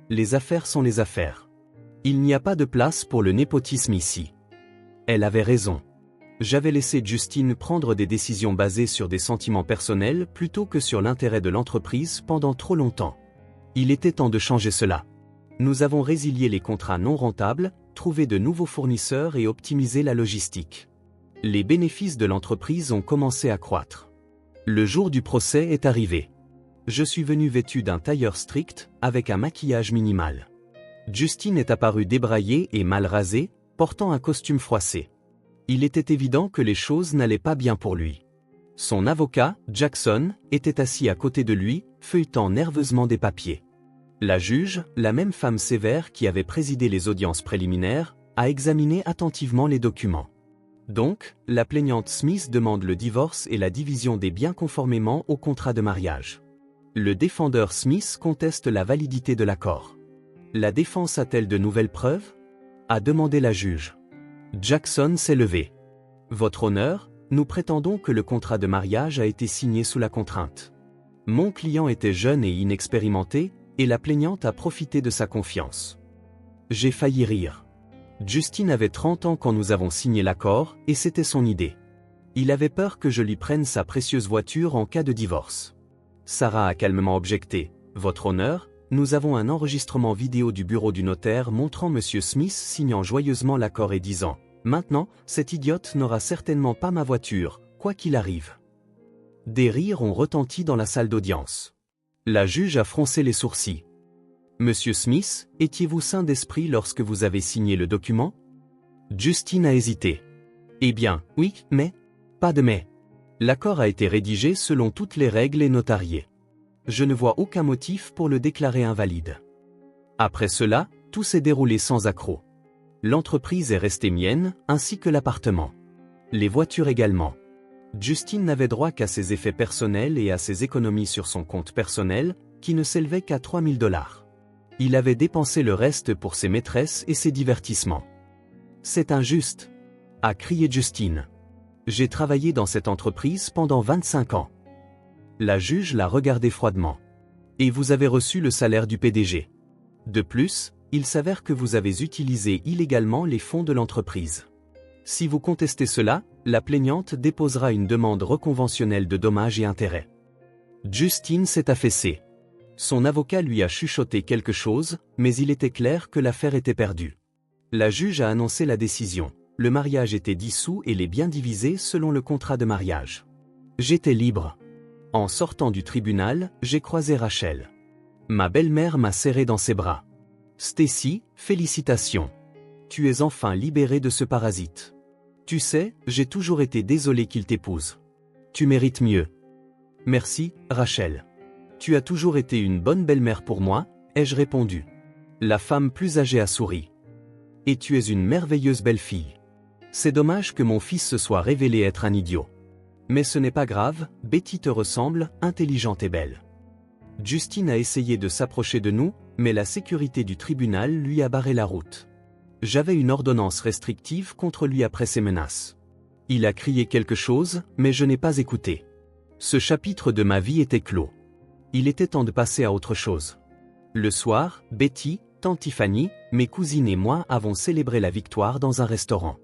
[SPEAKER 1] Les affaires sont les affaires. Il n'y a pas de place pour le népotisme ici. Elle avait raison. J'avais laissé Justin prendre des décisions basées sur des sentiments personnels plutôt que sur l'intérêt de l'entreprise pendant trop longtemps. Il était temps de changer cela. Nous avons résilié les contrats non rentables, trouvé de nouveaux fournisseurs et optimisé la logistique. Les bénéfices de l'entreprise ont commencé à croître. Le jour du procès est arrivé. Je suis venu vêtu d'un tailleur strict, avec un maquillage minimal. Justin est apparu débraillé et mal rasé, portant un costume froissé. Il était évident que les choses n'allaient pas bien pour lui. Son avocat, Jackson, était assis à côté de lui, feuilletant nerveusement des papiers. La juge, la même femme sévère qui avait présidé les audiences préliminaires, a examiné attentivement les documents. Donc, la plaignante Smith demande le divorce et la division des biens conformément au contrat de mariage. Le défendeur Smith conteste la validité de l'accord. La défense a-t-elle de nouvelles preuves? A demandé la juge. Jackson s'est levé. Votre honneur, nous prétendons que le contrat de mariage a été signé sous la contrainte. Mon client était jeune et inexpérimenté, et la plaignante a profité de sa confiance. J'ai failli rire. Justin avait 30 ans quand nous avons signé l'accord, et c'était son idée. Il avait peur que je lui prenne sa précieuse voiture en cas de divorce. Sarah a calmement objecté. Votre honneur, nous avons un enregistrement vidéo du bureau du notaire montrant M. Smith signant joyeusement l'accord et disant « Maintenant, cette idiote n'aura certainement pas ma voiture, quoi qu'il arrive. » Des rires ont retenti dans la salle d'audience. La juge a froncé les sourcils. « Monsieur Smith, étiez-vous sain d'esprit lorsque vous avez signé le document ?» Justin a hésité. « Eh bien, oui, mais… » Pas de mais. L'accord a été rédigé selon toutes les règles et notariées. Je ne vois aucun motif pour le déclarer invalide. Après cela, tout s'est déroulé sans accroc. L'entreprise est restée mienne, ainsi que l'appartement. Les voitures également. Justin n'avait droit qu'à ses effets personnels et à ses économies sur son compte personnel, qui ne s'élevaient qu'à 3 000 $. Il avait dépensé le reste pour ses maîtresses et ses divertissements. « C'est injuste !» a crié Justin. « J'ai travaillé dans cette entreprise pendant 25 ans. » La juge l'a regardé froidement. « Et vous avez reçu le salaire du PDG. De plus, il s'avère que vous avez utilisé illégalement les fonds de l'entreprise. Si vous contestez cela, la plaignante déposera une demande reconventionnelle de dommages et intérêts. » Justin s'est affaissé. Son avocat lui a chuchoté quelque chose, mais il était clair que l'affaire était perdue. La juge a annoncé la décision. Le mariage était dissous et les biens divisés selon le contrat de mariage. J'étais libre. En sortant du tribunal, j'ai croisé Rachel. Ma belle-mère m'a serré dans ses bras. « Stacy, félicitations. Tu es enfin libérée de ce parasite. Tu sais, j'ai toujours été désolé qu'il t'épouse. Tu mérites mieux. » « Merci, Rachel. Tu as toujours été une bonne belle-mère pour moi, ai-je répondu. La femme plus âgée a souri. « Et tu es une merveilleuse belle-fille. C'est dommage que mon fils se soit révélé être un idiot. Mais ce n'est pas grave, Betty te ressemble, intelligente et belle. » Justin a essayé de s'approcher de nous, mais la sécurité du tribunal lui a barré la route. J'avais une ordonnance restrictive contre lui après ses menaces. Il a crié quelque chose, mais je n'ai pas écouté. Ce chapitre de ma vie était clos. Il était temps de passer à autre chose. Le soir, Betty, tante Tiffany, mes cousines et moi avons célébré la victoire dans un restaurant.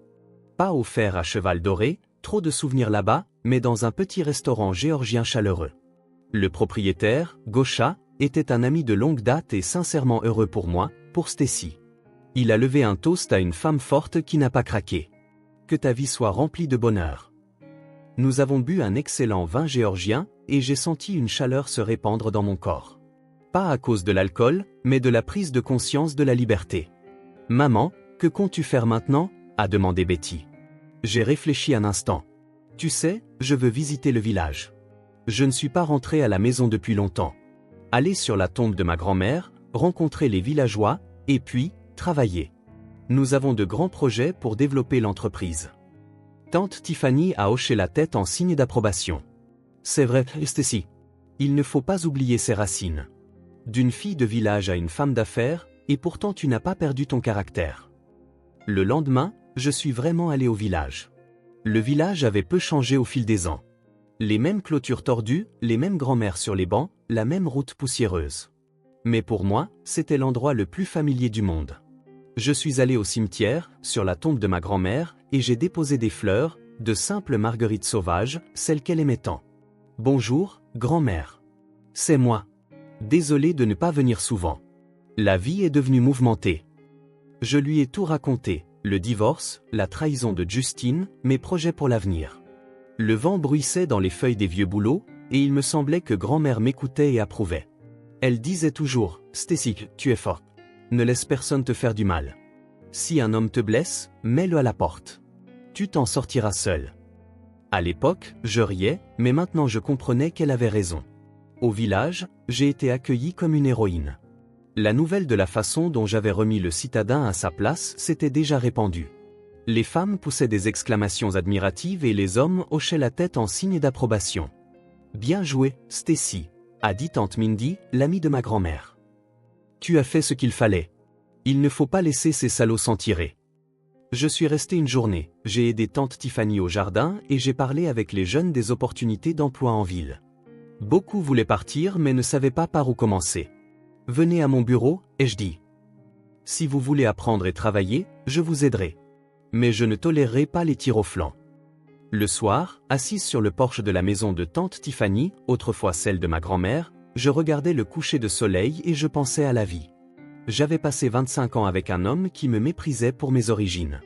[SPEAKER 1] Pas au fer à cheval doré, trop de souvenirs là-bas, mais dans un petit restaurant géorgien chaleureux. Le propriétaire, Gosha, était un ami de longue date et sincèrement heureux pour moi, pour Stacy. Il a levé un toast à une femme forte qui n'a pas craqué. Que ta vie soit remplie de bonheur. Nous avons bu un excellent vin géorgien, et j'ai senti une chaleur se répandre dans mon corps. Pas à cause de l'alcool, mais de la prise de conscience de la liberté. « Maman, que comptes-tu faire maintenant ?» a demandé Betty. J'ai réfléchi un instant. « Tu sais, je veux visiter le village. Je ne suis pas rentré à la maison depuis longtemps. Aller sur la tombe de ma grand-mère, rencontrer les villageois, et puis, travailler. Nous avons de grands projets pour développer l'entreprise. » Tante Tiffany a hoché la tête en signe d'approbation. « C'est vrai, Stacy. Il ne faut pas oublier ses racines. D'une fille de village à une femme d'affaires, et pourtant tu n'as pas perdu ton caractère. » Le lendemain, je suis vraiment allé au village. Le village avait peu changé au fil des ans. Les mêmes clôtures tordues, les mêmes grands-mères sur les bancs, la même route poussiéreuse. Mais pour moi, c'était l'endroit le plus familier du monde. Je suis allé au cimetière, sur la tombe de ma grand-mère, et j'ai déposé des fleurs, de simples marguerites sauvages, celles qu'elle aimait tant. « Bonjour, grand-mère. C'est moi. Désolé de ne pas venir souvent. La vie est devenue mouvementée. » Je lui ai tout raconté, le divorce, la trahison de Justin, mes projets pour l'avenir. Le vent bruissait dans les feuilles des vieux bouleaux, et il me semblait que grand-mère m'écoutait et approuvait. Elle disait toujours, « Stacy, tu es forte. Ne laisse personne te faire du mal. Si un homme te blesse, mets-le à la porte. Tu t'en sortiras seul. » À l'époque, je riais, mais maintenant je comprenais qu'elle avait raison. Au village, j'ai été accueilli comme une héroïne. La nouvelle de la façon dont j'avais remis le citadin à sa place s'était déjà répandue. Les femmes poussaient des exclamations admiratives et les hommes hochaient la tête en signe d'approbation. « Bien joué, Stacy », a dit tante Mindy, l'amie de ma grand-mère. « Tu as fait ce qu'il fallait. Il ne faut pas laisser ces salauds s'en tirer. » Je suis resté une journée, j'ai aidé tante Tiffany au jardin et j'ai parlé avec les jeunes des opportunités d'emploi en ville. Beaucoup voulaient partir mais ne savaient pas par où commencer. « Venez à mon bureau », ai-je dit. « Si vous voulez apprendre et travailler, je vous aiderai. Mais je ne tolérerai pas les tirs au flanc. » Le soir, assise sur le porche de la maison de tante Tiffany, autrefois celle de ma grand-mère, je regardais le coucher de soleil et je pensais à la vie. J'avais passé 25 ans avec un homme qui me méprisait pour mes origines.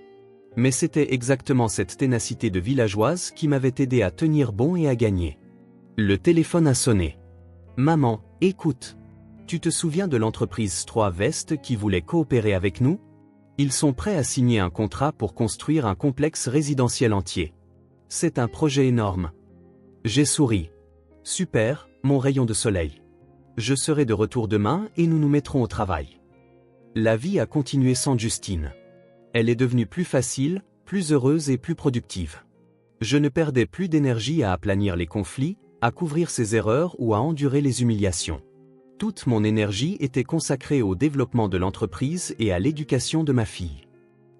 [SPEAKER 1] Mais c'était exactement cette ténacité de villageoise qui m'avait aidé à tenir bon et à gagner. Le téléphone a sonné. « Maman, écoute. Tu te souviens de l'entreprise Stroh West qui voulait coopérer avec nous? Ils sont prêts à signer un contrat pour construire un complexe résidentiel entier. C'est un projet énorme. » J'ai souri. « Super, mon rayon de soleil. Je serai de retour demain et nous nous mettrons au travail. » La vie a continué sans Justine. Elle est devenue plus facile, plus heureuse et plus productive. Je ne perdais plus d'énergie à aplanir les conflits, à couvrir ses erreurs ou à endurer les humiliations. Toute mon énergie était consacrée au développement de l'entreprise et à l'éducation de ma fille.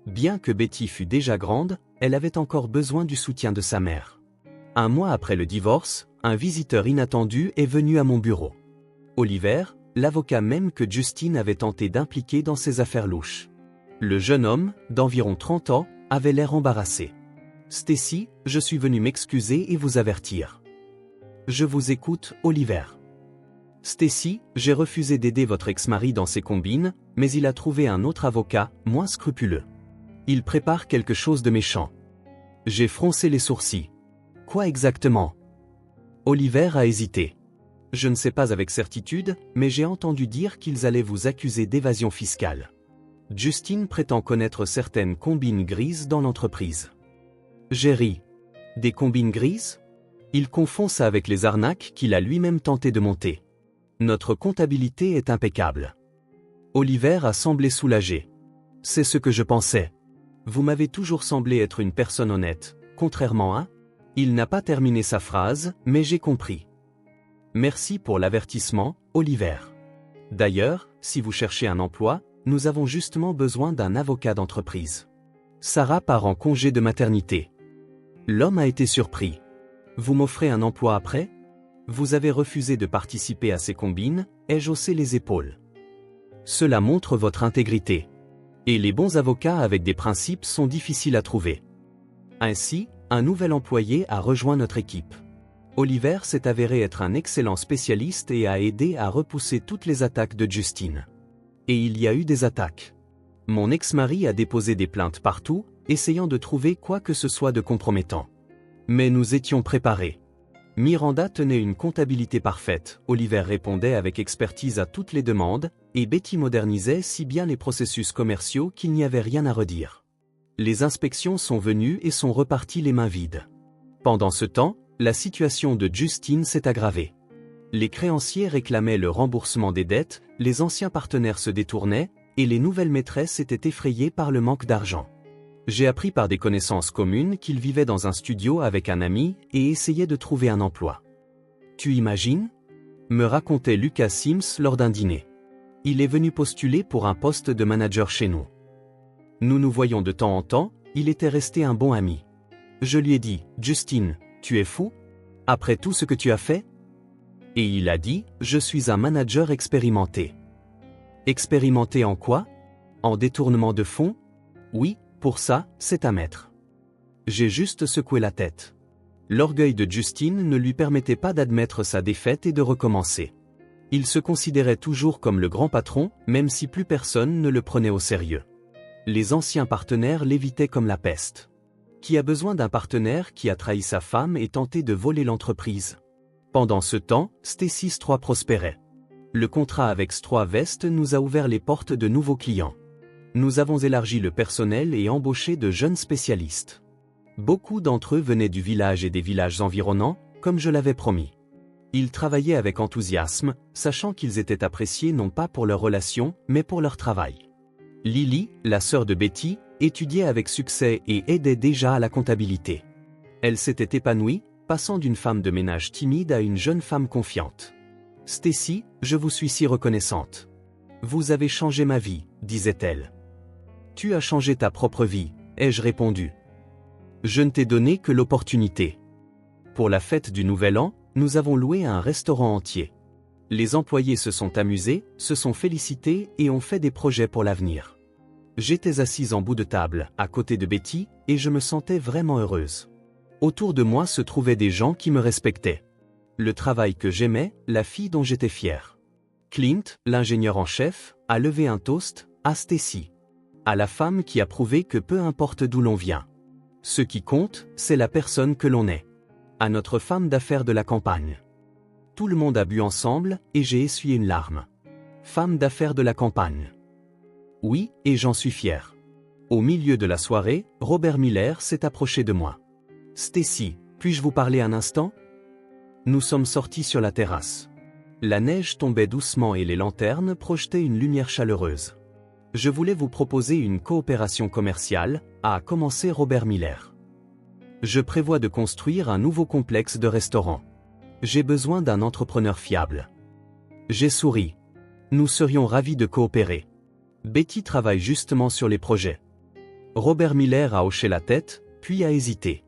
[SPEAKER 1] Bien que Betty fût déjà grande, elle avait encore besoin du soutien de sa mère. Un mois après le divorce, un visiteur inattendu est venu à mon bureau. Oliver, l'avocat même que Justine avait tenté d'impliquer dans ses affaires louches. Le jeune homme, d'environ 30 ans, avait l'air embarrassé. « Stacy, je suis venu m'excuser et vous avertir. »« Je vous écoute, Oliver. »« Stacy, j'ai refusé d'aider votre ex-mari dans ses combines, mais il a trouvé un autre avocat, moins scrupuleux. Il prépare quelque chose de méchant. » J'ai froncé les sourcils. « Quoi exactement ?» Oliver a hésité. « Je ne sais pas avec certitude, mais j'ai entendu dire qu'ils allaient vous accuser d'évasion fiscale. Justine prétend connaître certaines combines grises dans l'entreprise. » J'ai ri. « Des combines grises ? Il confond ça avec les arnaques qu'il a lui-même tenté de monter. Notre comptabilité est impeccable. » Oliver a semblé soulagé. « C'est ce que je pensais. Vous m'avez toujours semblé être une personne honnête, contrairement à... » Il n'a pas terminé sa phrase, mais j'ai compris. « Merci pour l'avertissement, Oliver. D'ailleurs, si vous cherchez un emploi, nous avons justement besoin d'un avocat d'entreprise. Sarah part en congé de maternité. » L'homme a été surpris. « Vous m'offrez un emploi après ? Vous avez refusé de participer à ces combines, ai-je haussé les épaules. Cela montre votre intégrité. Et les bons avocats avec des principes sont difficiles à trouver. » Ainsi, un nouvel employé a rejoint notre équipe. Oliver s'est avéré être un excellent spécialiste et a aidé à repousser toutes les attaques de Justine. Et il y a eu des attaques. Mon ex-mari a déposé des plaintes partout, essayant de trouver quoi que ce soit de compromettant. Mais nous étions préparés. Miranda tenait une comptabilité parfaite, Oliver répondait avec expertise à toutes les demandes, et Betty modernisait si bien les processus commerciaux qu'il n'y avait rien à redire. Les inspections sont venues et sont reparties les mains vides. Pendant ce temps, la situation de Justine s'est aggravée. Les créanciers réclamaient le remboursement des dettes, les anciens partenaires se détournaient, et les nouvelles maîtresses étaient effrayées par le manque d'argent. J'ai appris par des connaissances communes qu'il vivait dans un studio avec un ami et essayait de trouver un emploi. « Tu imagines ?» me racontait Lucas Sims lors d'un dîner. Il est venu postuler pour un poste de manager chez nous. Nous nous voyons de temps en temps, il était resté un bon ami. Je lui ai dit, « Justine, tu es fou? Après tout ce que tu as fait ?» Et il a dit, « Je suis un manager expérimenté. » Expérimenté en quoi? En détournement de fonds? Oui, pour ça, c'est à mettre. J'ai juste secoué la tête. L'orgueil de Justine ne lui permettait pas d'admettre sa défaite et de recommencer. Il se considérait toujours comme le grand patron, même si plus personne ne le prenait au sérieux. Les anciens partenaires l'évitaient comme la peste. Qui a besoin d'un partenaire qui a trahi sa femme et tenté de voler l'entreprise? Pendant ce temps, Stacy Stroh prospérait. Le contrat avec Stroh West nous a ouvert les portes de nouveaux clients. Nous avons élargi le personnel et embauché de jeunes spécialistes. Beaucoup d'entre eux venaient du village et des villages environnants, comme je l'avais promis. Ils travaillaient avec enthousiasme, sachant qu'ils étaient appréciés non pas pour leur relation, mais pour leur travail. Lily, la sœur de Betty, étudiait avec succès et aidait déjà à la comptabilité. Elle s'était épanouie, passant d'une femme de ménage timide à une jeune femme confiante. « Stacy, je vous suis si reconnaissante. Vous avez changé ma vie, disait-elle. »« Tu as changé ta propre vie, ai-je répondu. Je ne t'ai donné que l'opportunité. » Pour la fête du Nouvel An, nous avons loué un restaurant entier. Les employés se sont amusés, se sont félicités et ont fait des projets pour l'avenir. J'étais assise en bout de table, à côté de Betty, et je me sentais vraiment heureuse. Autour de moi se trouvaient des gens qui me respectaient. Le travail que j'aimais, la fille dont j'étais fière. Clint, l'ingénieur en chef, a levé un toast à Stacy. À la femme qui a prouvé que peu importe d'où l'on vient. Ce qui compte, c'est la personne que l'on est. À notre femme d'affaires de la campagne. Tout le monde a bu ensemble, et j'ai essuyé une larme. Femme d'affaires de la campagne. Oui, et j'en suis fier. Au milieu de la soirée, Robert Miller s'est approché de moi. « Stacy, puis-je vous parler un instant ?» Nous sommes sortis sur la terrasse. La neige tombait doucement et les lanternes projetaient une lumière chaleureuse. « Je voulais vous proposer une coopération commerciale », a commencé Robert Miller. « Je prévois de construire un nouveau complexe de restaurants. J'ai besoin d'un entrepreneur fiable. » J'ai souri. Nous serions ravis de coopérer. Betty travaille justement sur les projets. Robert Miller a hoché la tête, puis a hésité.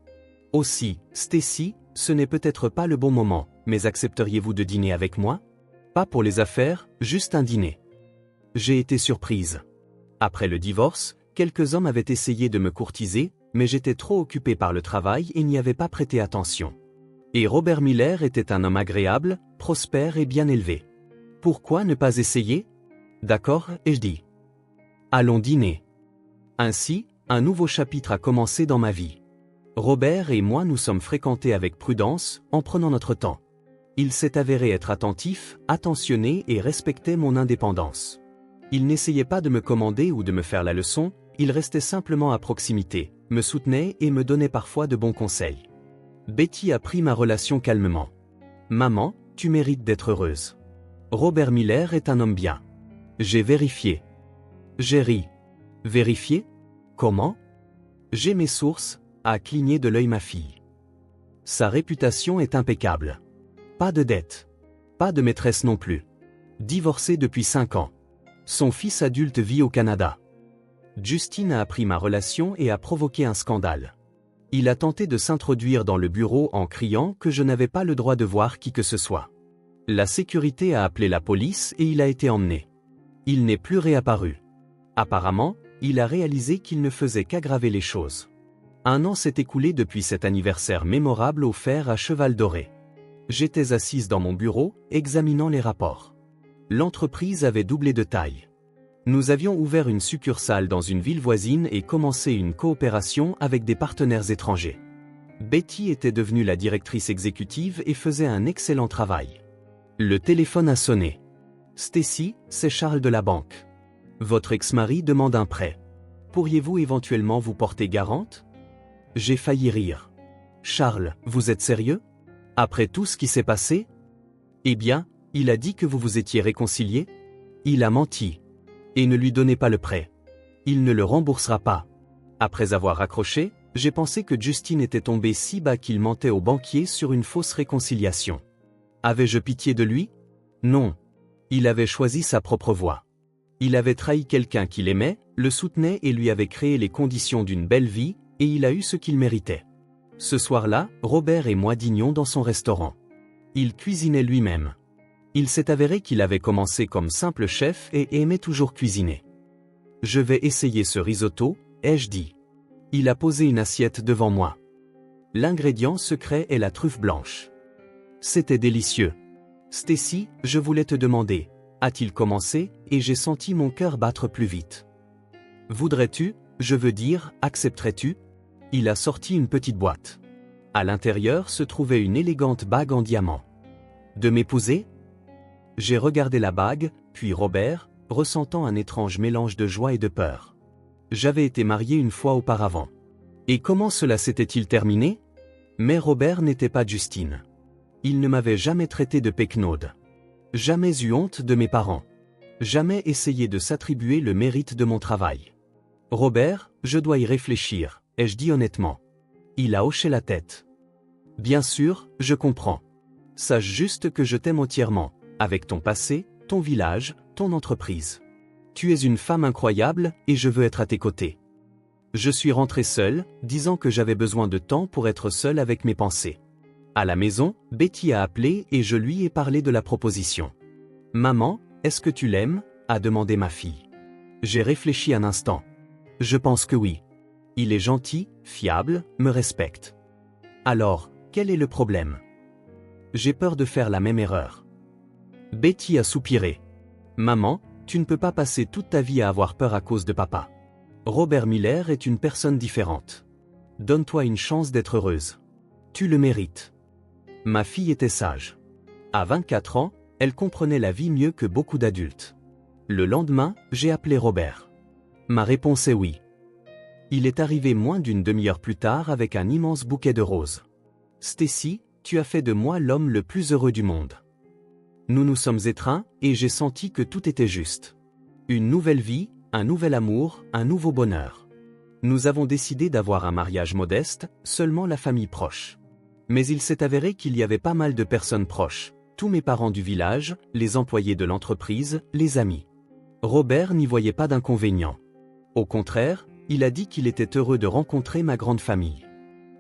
[SPEAKER 1] Aussi, Stacy, ce n'est peut-être pas le bon moment, mais accepteriez-vous de dîner avec moi? Pas pour les affaires, juste un dîner. J'ai été surprise. Après le divorce, quelques hommes avaient essayé de me courtiser, mais j'étais trop occupé par le travail et n'y avais pas prêté attention. Et Robert Miller était un homme agréable, prospère et bien élevé. Pourquoi ne pas essayer? D'accord, ai-je dit. Allons dîner. Ainsi, un nouveau chapitre a commencé dans ma vie. Robert et moi nous sommes fréquentés avec prudence, en prenant notre temps. Il s'est avéré être attentif, attentionné et respectait mon indépendance. Il n'essayait pas de me commander ou de me faire la leçon, il restait simplement à proximité, me soutenait et me donnait parfois de bons conseils. Betty a pris ma relation calmement. « Maman, tu mérites d'être heureuse. Robert Miller est un homme bien. » J'ai vérifié. J'ai ri. Vérifié? Comment? J'ai mes sources, a cligné de l'œil ma fille. Sa réputation est impeccable. Pas de dette. Pas de maîtresse non plus. Divorcé depuis 5 ans. Son fils adulte vit au Canada. Justine a appris ma relation et a provoqué un scandale. Il a tenté de s'introduire dans le bureau en criant que je n'avais pas le droit de voir qui que ce soit. La sécurité a appelé la police et il a été emmené. Il n'est plus réapparu. Apparemment, il a réalisé qu'il ne faisait qu'aggraver les choses. 1 an s'est écoulé depuis cet anniversaire mémorable offert à Cheval Doré. J'étais assise dans mon bureau, examinant les rapports. L'entreprise avait doublé de taille. Nous avions ouvert une succursale dans une ville voisine et commencé une coopération avec des partenaires étrangers. Betty était devenue la directrice exécutive et faisait un excellent travail. Le téléphone a sonné. « Stacy, c'est Charles de la banque. Votre ex-mari demande un prêt. Pourriez-vous éventuellement vous porter garante ?» J'ai failli rire. « Charles, vous êtes sérieux? Après tout ce qui s'est passé? Eh bien, il a dit que vous vous étiez réconciliés? Il a menti. Et ne lui donnez pas le prêt. Il ne le remboursera pas. » Après avoir raccroché, j'ai pensé que Justine était tombée si bas qu'il mentait au banquier sur une fausse réconciliation. Avais-je pitié de lui? Non. Il avait choisi sa propre voie. Il avait trahi quelqu'un qu'il aimait, le soutenait et lui avait créé les conditions d'une belle vie, et il a eu ce qu'il méritait. Ce soir-là, Robert et moi dînions dans son restaurant. Il cuisinait lui-même. Il s'est avéré qu'il avait commencé comme simple chef et aimait toujours cuisiner. « Je vais essayer ce risotto », ai-je dit. Il a posé une assiette devant moi. L'ingrédient secret est la truffe blanche. C'était délicieux. « Stacy, je voulais te demander, » a-t-il commencé, et j'ai senti mon cœur battre plus vite. « Voudrais-tu, je veux dire, accepterais-tu » Il a sorti une petite boîte. À l'intérieur se trouvait une élégante bague en diamant. « De m'épouser » J'ai regardé la bague, puis Robert, ressentant un étrange mélange de joie et de peur. J'avais été marié une fois auparavant. Et comment cela s'était-il terminé? Mais Robert n'était pas Justine. Il ne m'avait jamais traité de pecnaude. Jamais eu honte de mes parents. Jamais essayé de s'attribuer le mérite de mon travail. Robert, je dois y réfléchir, ai-je dit honnêtement. Il a hoché la tête. Bien sûr, je comprends. Sache juste que je t'aime entièrement, avec ton passé, ton village, ton entreprise. Tu es une femme incroyable et je veux être à tes côtés. Je suis rentré seul, disant que j'avais besoin de temps pour être seul avec mes pensées. À la maison, Betty a appelé et je lui ai parlé de la proposition. « Maman, est-ce que tu l'aimes » a demandé ma fille. J'ai réfléchi un instant. Je pense que oui. Il est gentil, fiable, me respecte. Alors, quel est le problème? J'ai peur de faire la même erreur. Betty a soupiré. Maman, tu ne peux pas passer toute ta vie à avoir peur à cause de papa. Robert Miller est une personne différente. Donne-toi une chance d'être heureuse. Tu le mérites. Ma fille était sage. À 24 ans, elle comprenait la vie mieux que beaucoup d'adultes. Le lendemain, j'ai appelé Robert. Ma réponse est oui. Il est arrivé moins d'une demi-heure plus tard avec un immense bouquet de roses. Stacy, tu as fait de moi l'homme le plus heureux du monde. Nous nous sommes étreints et j'ai senti que tout était juste. Une nouvelle vie, un nouvel amour, un nouveau bonheur. Nous avons décidé d'avoir un mariage modeste, seulement la famille proche. Mais il s'est avéré qu'il y avait pas mal de personnes proches, tous mes parents du village, les employés de l'entreprise, les amis. Robert n'y voyait pas d'inconvénient. Au contraire, il a dit qu'il était heureux de rencontrer ma grande famille.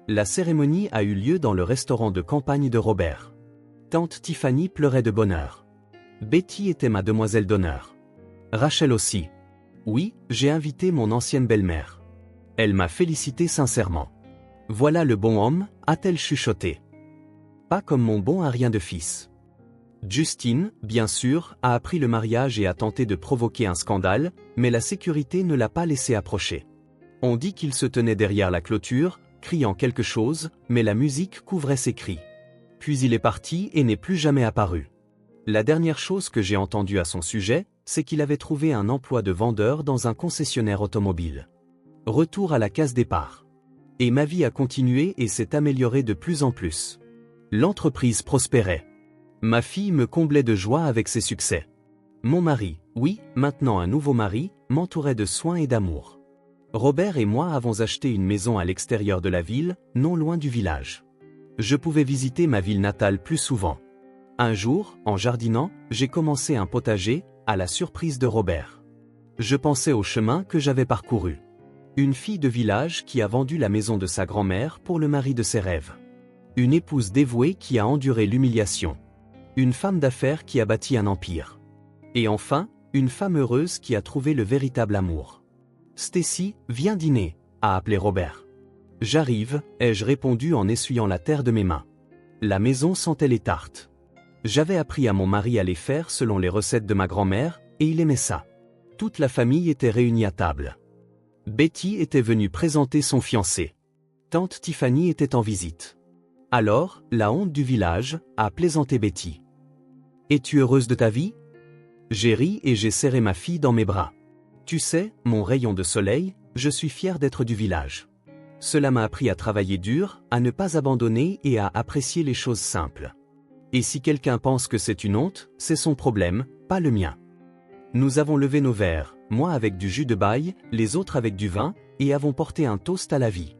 [SPEAKER 1] La cérémonie a eu lieu dans le restaurant de campagne de Robert. Tante Tiffany pleurait de bonheur. Betty était ma demoiselle d'honneur. Rachel aussi. Oui, j'ai invité mon ancienne belle-mère. Elle m'a félicité sincèrement. Voilà le bon homme, a-t-elle chuchoté. Pas comme mon bon à rien de fils. Justine, bien sûr, a appris le mariage et a tenté de provoquer un scandale, mais la sécurité ne l'a pas laissé approcher. On dit qu'il se tenait derrière la clôture, criant quelque chose, mais la musique couvrait ses cris. Puis il est parti et n'est plus jamais apparu. La dernière chose que j'ai entendue à son sujet, c'est qu'il avait trouvé un emploi de vendeur dans un concessionnaire automobile. Retour à la case départ. Et ma vie a continué et s'est améliorée de plus en plus. L'entreprise prospérait. Ma fille me comblait de joie avec ses succès. Mon mari, oui, maintenant un nouveau mari, m'entourait de soins et d'amour. Robert et moi avons acheté une maison à l'extérieur de la ville, non loin du village. Je pouvais visiter ma ville natale plus souvent. Un jour, en jardinant, j'ai commencé un potager, à la surprise de Robert. Je pensais au chemin que j'avais parcouru. Une fille de village qui a vendu la maison de sa grand-mère pour le mari de ses rêves. Une épouse dévouée qui a enduré l'humiliation. Une femme d'affaires qui a bâti un empire. Et enfin, une femme heureuse qui a trouvé le véritable amour. Stacy, viens dîner, a appelé Robert. J'arrive, ai-je répondu en essuyant la terre de mes mains. La maison sentait les tartes. J'avais appris à mon mari à les faire selon les recettes de ma grand-mère, et il aimait ça. Toute la famille était réunie à table. Betty était venue présenter son fiancé. Tante Tiffany était en visite. Alors, la honte du village, a plaisanté Betty. « Es-tu heureuse de ta vie ?» J'ai ri et j'ai serré ma fille dans mes bras. Tu sais, mon rayon de soleil, je suis fier d'être du village. Cela m'a appris à travailler dur, à ne pas abandonner et à apprécier les choses simples. Et si quelqu'un pense que c'est une honte, c'est son problème, pas le mien. Nous avons levé nos verres, moi avec du jus de baille, les autres avec du vin, et avons porté un toast à la vie.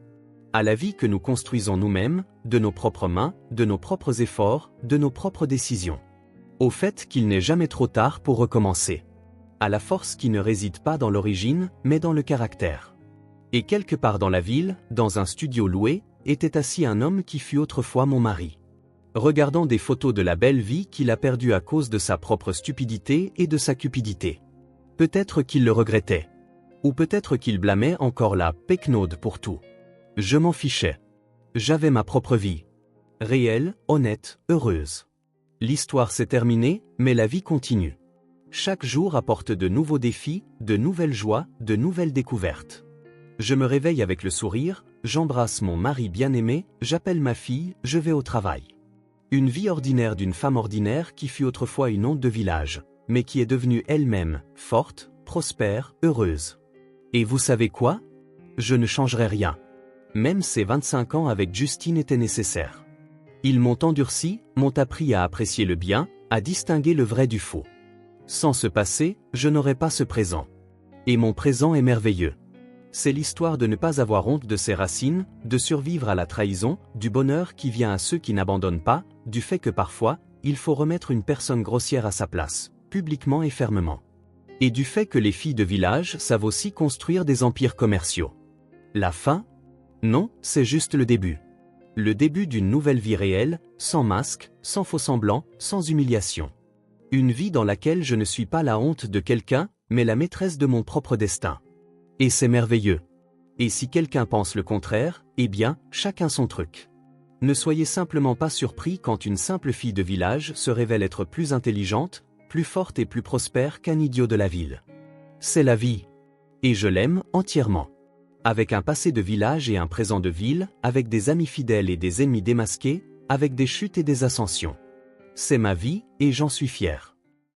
[SPEAKER 1] À la vie que nous construisons nous-mêmes, de nos propres mains, de nos propres efforts, de nos propres décisions. Au fait qu'il n'est jamais trop tard pour recommencer. À la force qui ne réside pas dans l'origine, mais dans le caractère. Et quelque part dans la ville, dans un studio loué, était assis un homme qui fut autrefois mon mari. Regardant des photos de la belle vie qu'il a perdue à cause de sa propre stupidité et de sa cupidité. Peut-être qu'il le regrettait. Ou peut-être qu'il blâmait encore la pecnaude pour tout. Je m'en fichais. J'avais ma propre vie. Réelle, honnête, heureuse. L'histoire s'est terminée, mais la vie continue. Chaque jour apporte de nouveaux défis, de nouvelles joies, de nouvelles découvertes. Je me réveille avec le sourire, j'embrasse mon mari bien-aimé, j'appelle ma fille, je vais au travail. Une vie ordinaire d'une femme ordinaire qui fut autrefois une honte de village, mais qui est devenue elle-même, forte, prospère, heureuse. Et vous savez quoi? Je ne changerai rien. Même ces 25 ans avec Justine étaient nécessaires. Ils m'ont endurci, m'ont appris à apprécier le bien, à distinguer le vrai du faux. Sans ce passé, je n'aurais pas ce présent. Et mon présent est merveilleux. C'est l'histoire de ne pas avoir honte de ses racines, de survivre à la trahison, du bonheur qui vient à ceux qui n'abandonnent pas, du fait que parfois, il faut remettre une personne grossière à sa place, publiquement et fermement. Et du fait que les filles de village savent aussi construire des empires commerciaux. La fin? Non, c'est juste le début. Le début d'une nouvelle vie réelle, sans masque, sans faux-semblant, sans humiliation. Une vie dans laquelle je ne suis pas la honte de quelqu'un, mais la maîtresse de mon propre destin. Et c'est merveilleux. Et si quelqu'un pense le contraire, eh bien, chacun son truc. Ne soyez simplement pas surpris quand une simple fille de village se révèle être plus intelligente, plus forte et plus prospère qu'un idiot de la ville. C'est la vie. Et je l'aime entièrement. Avec un passé de village et un présent de ville, avec des amis fidèles et des ennemis démasqués, avec des chutes et des ascensions. C'est ma vie, et j'en suis fier.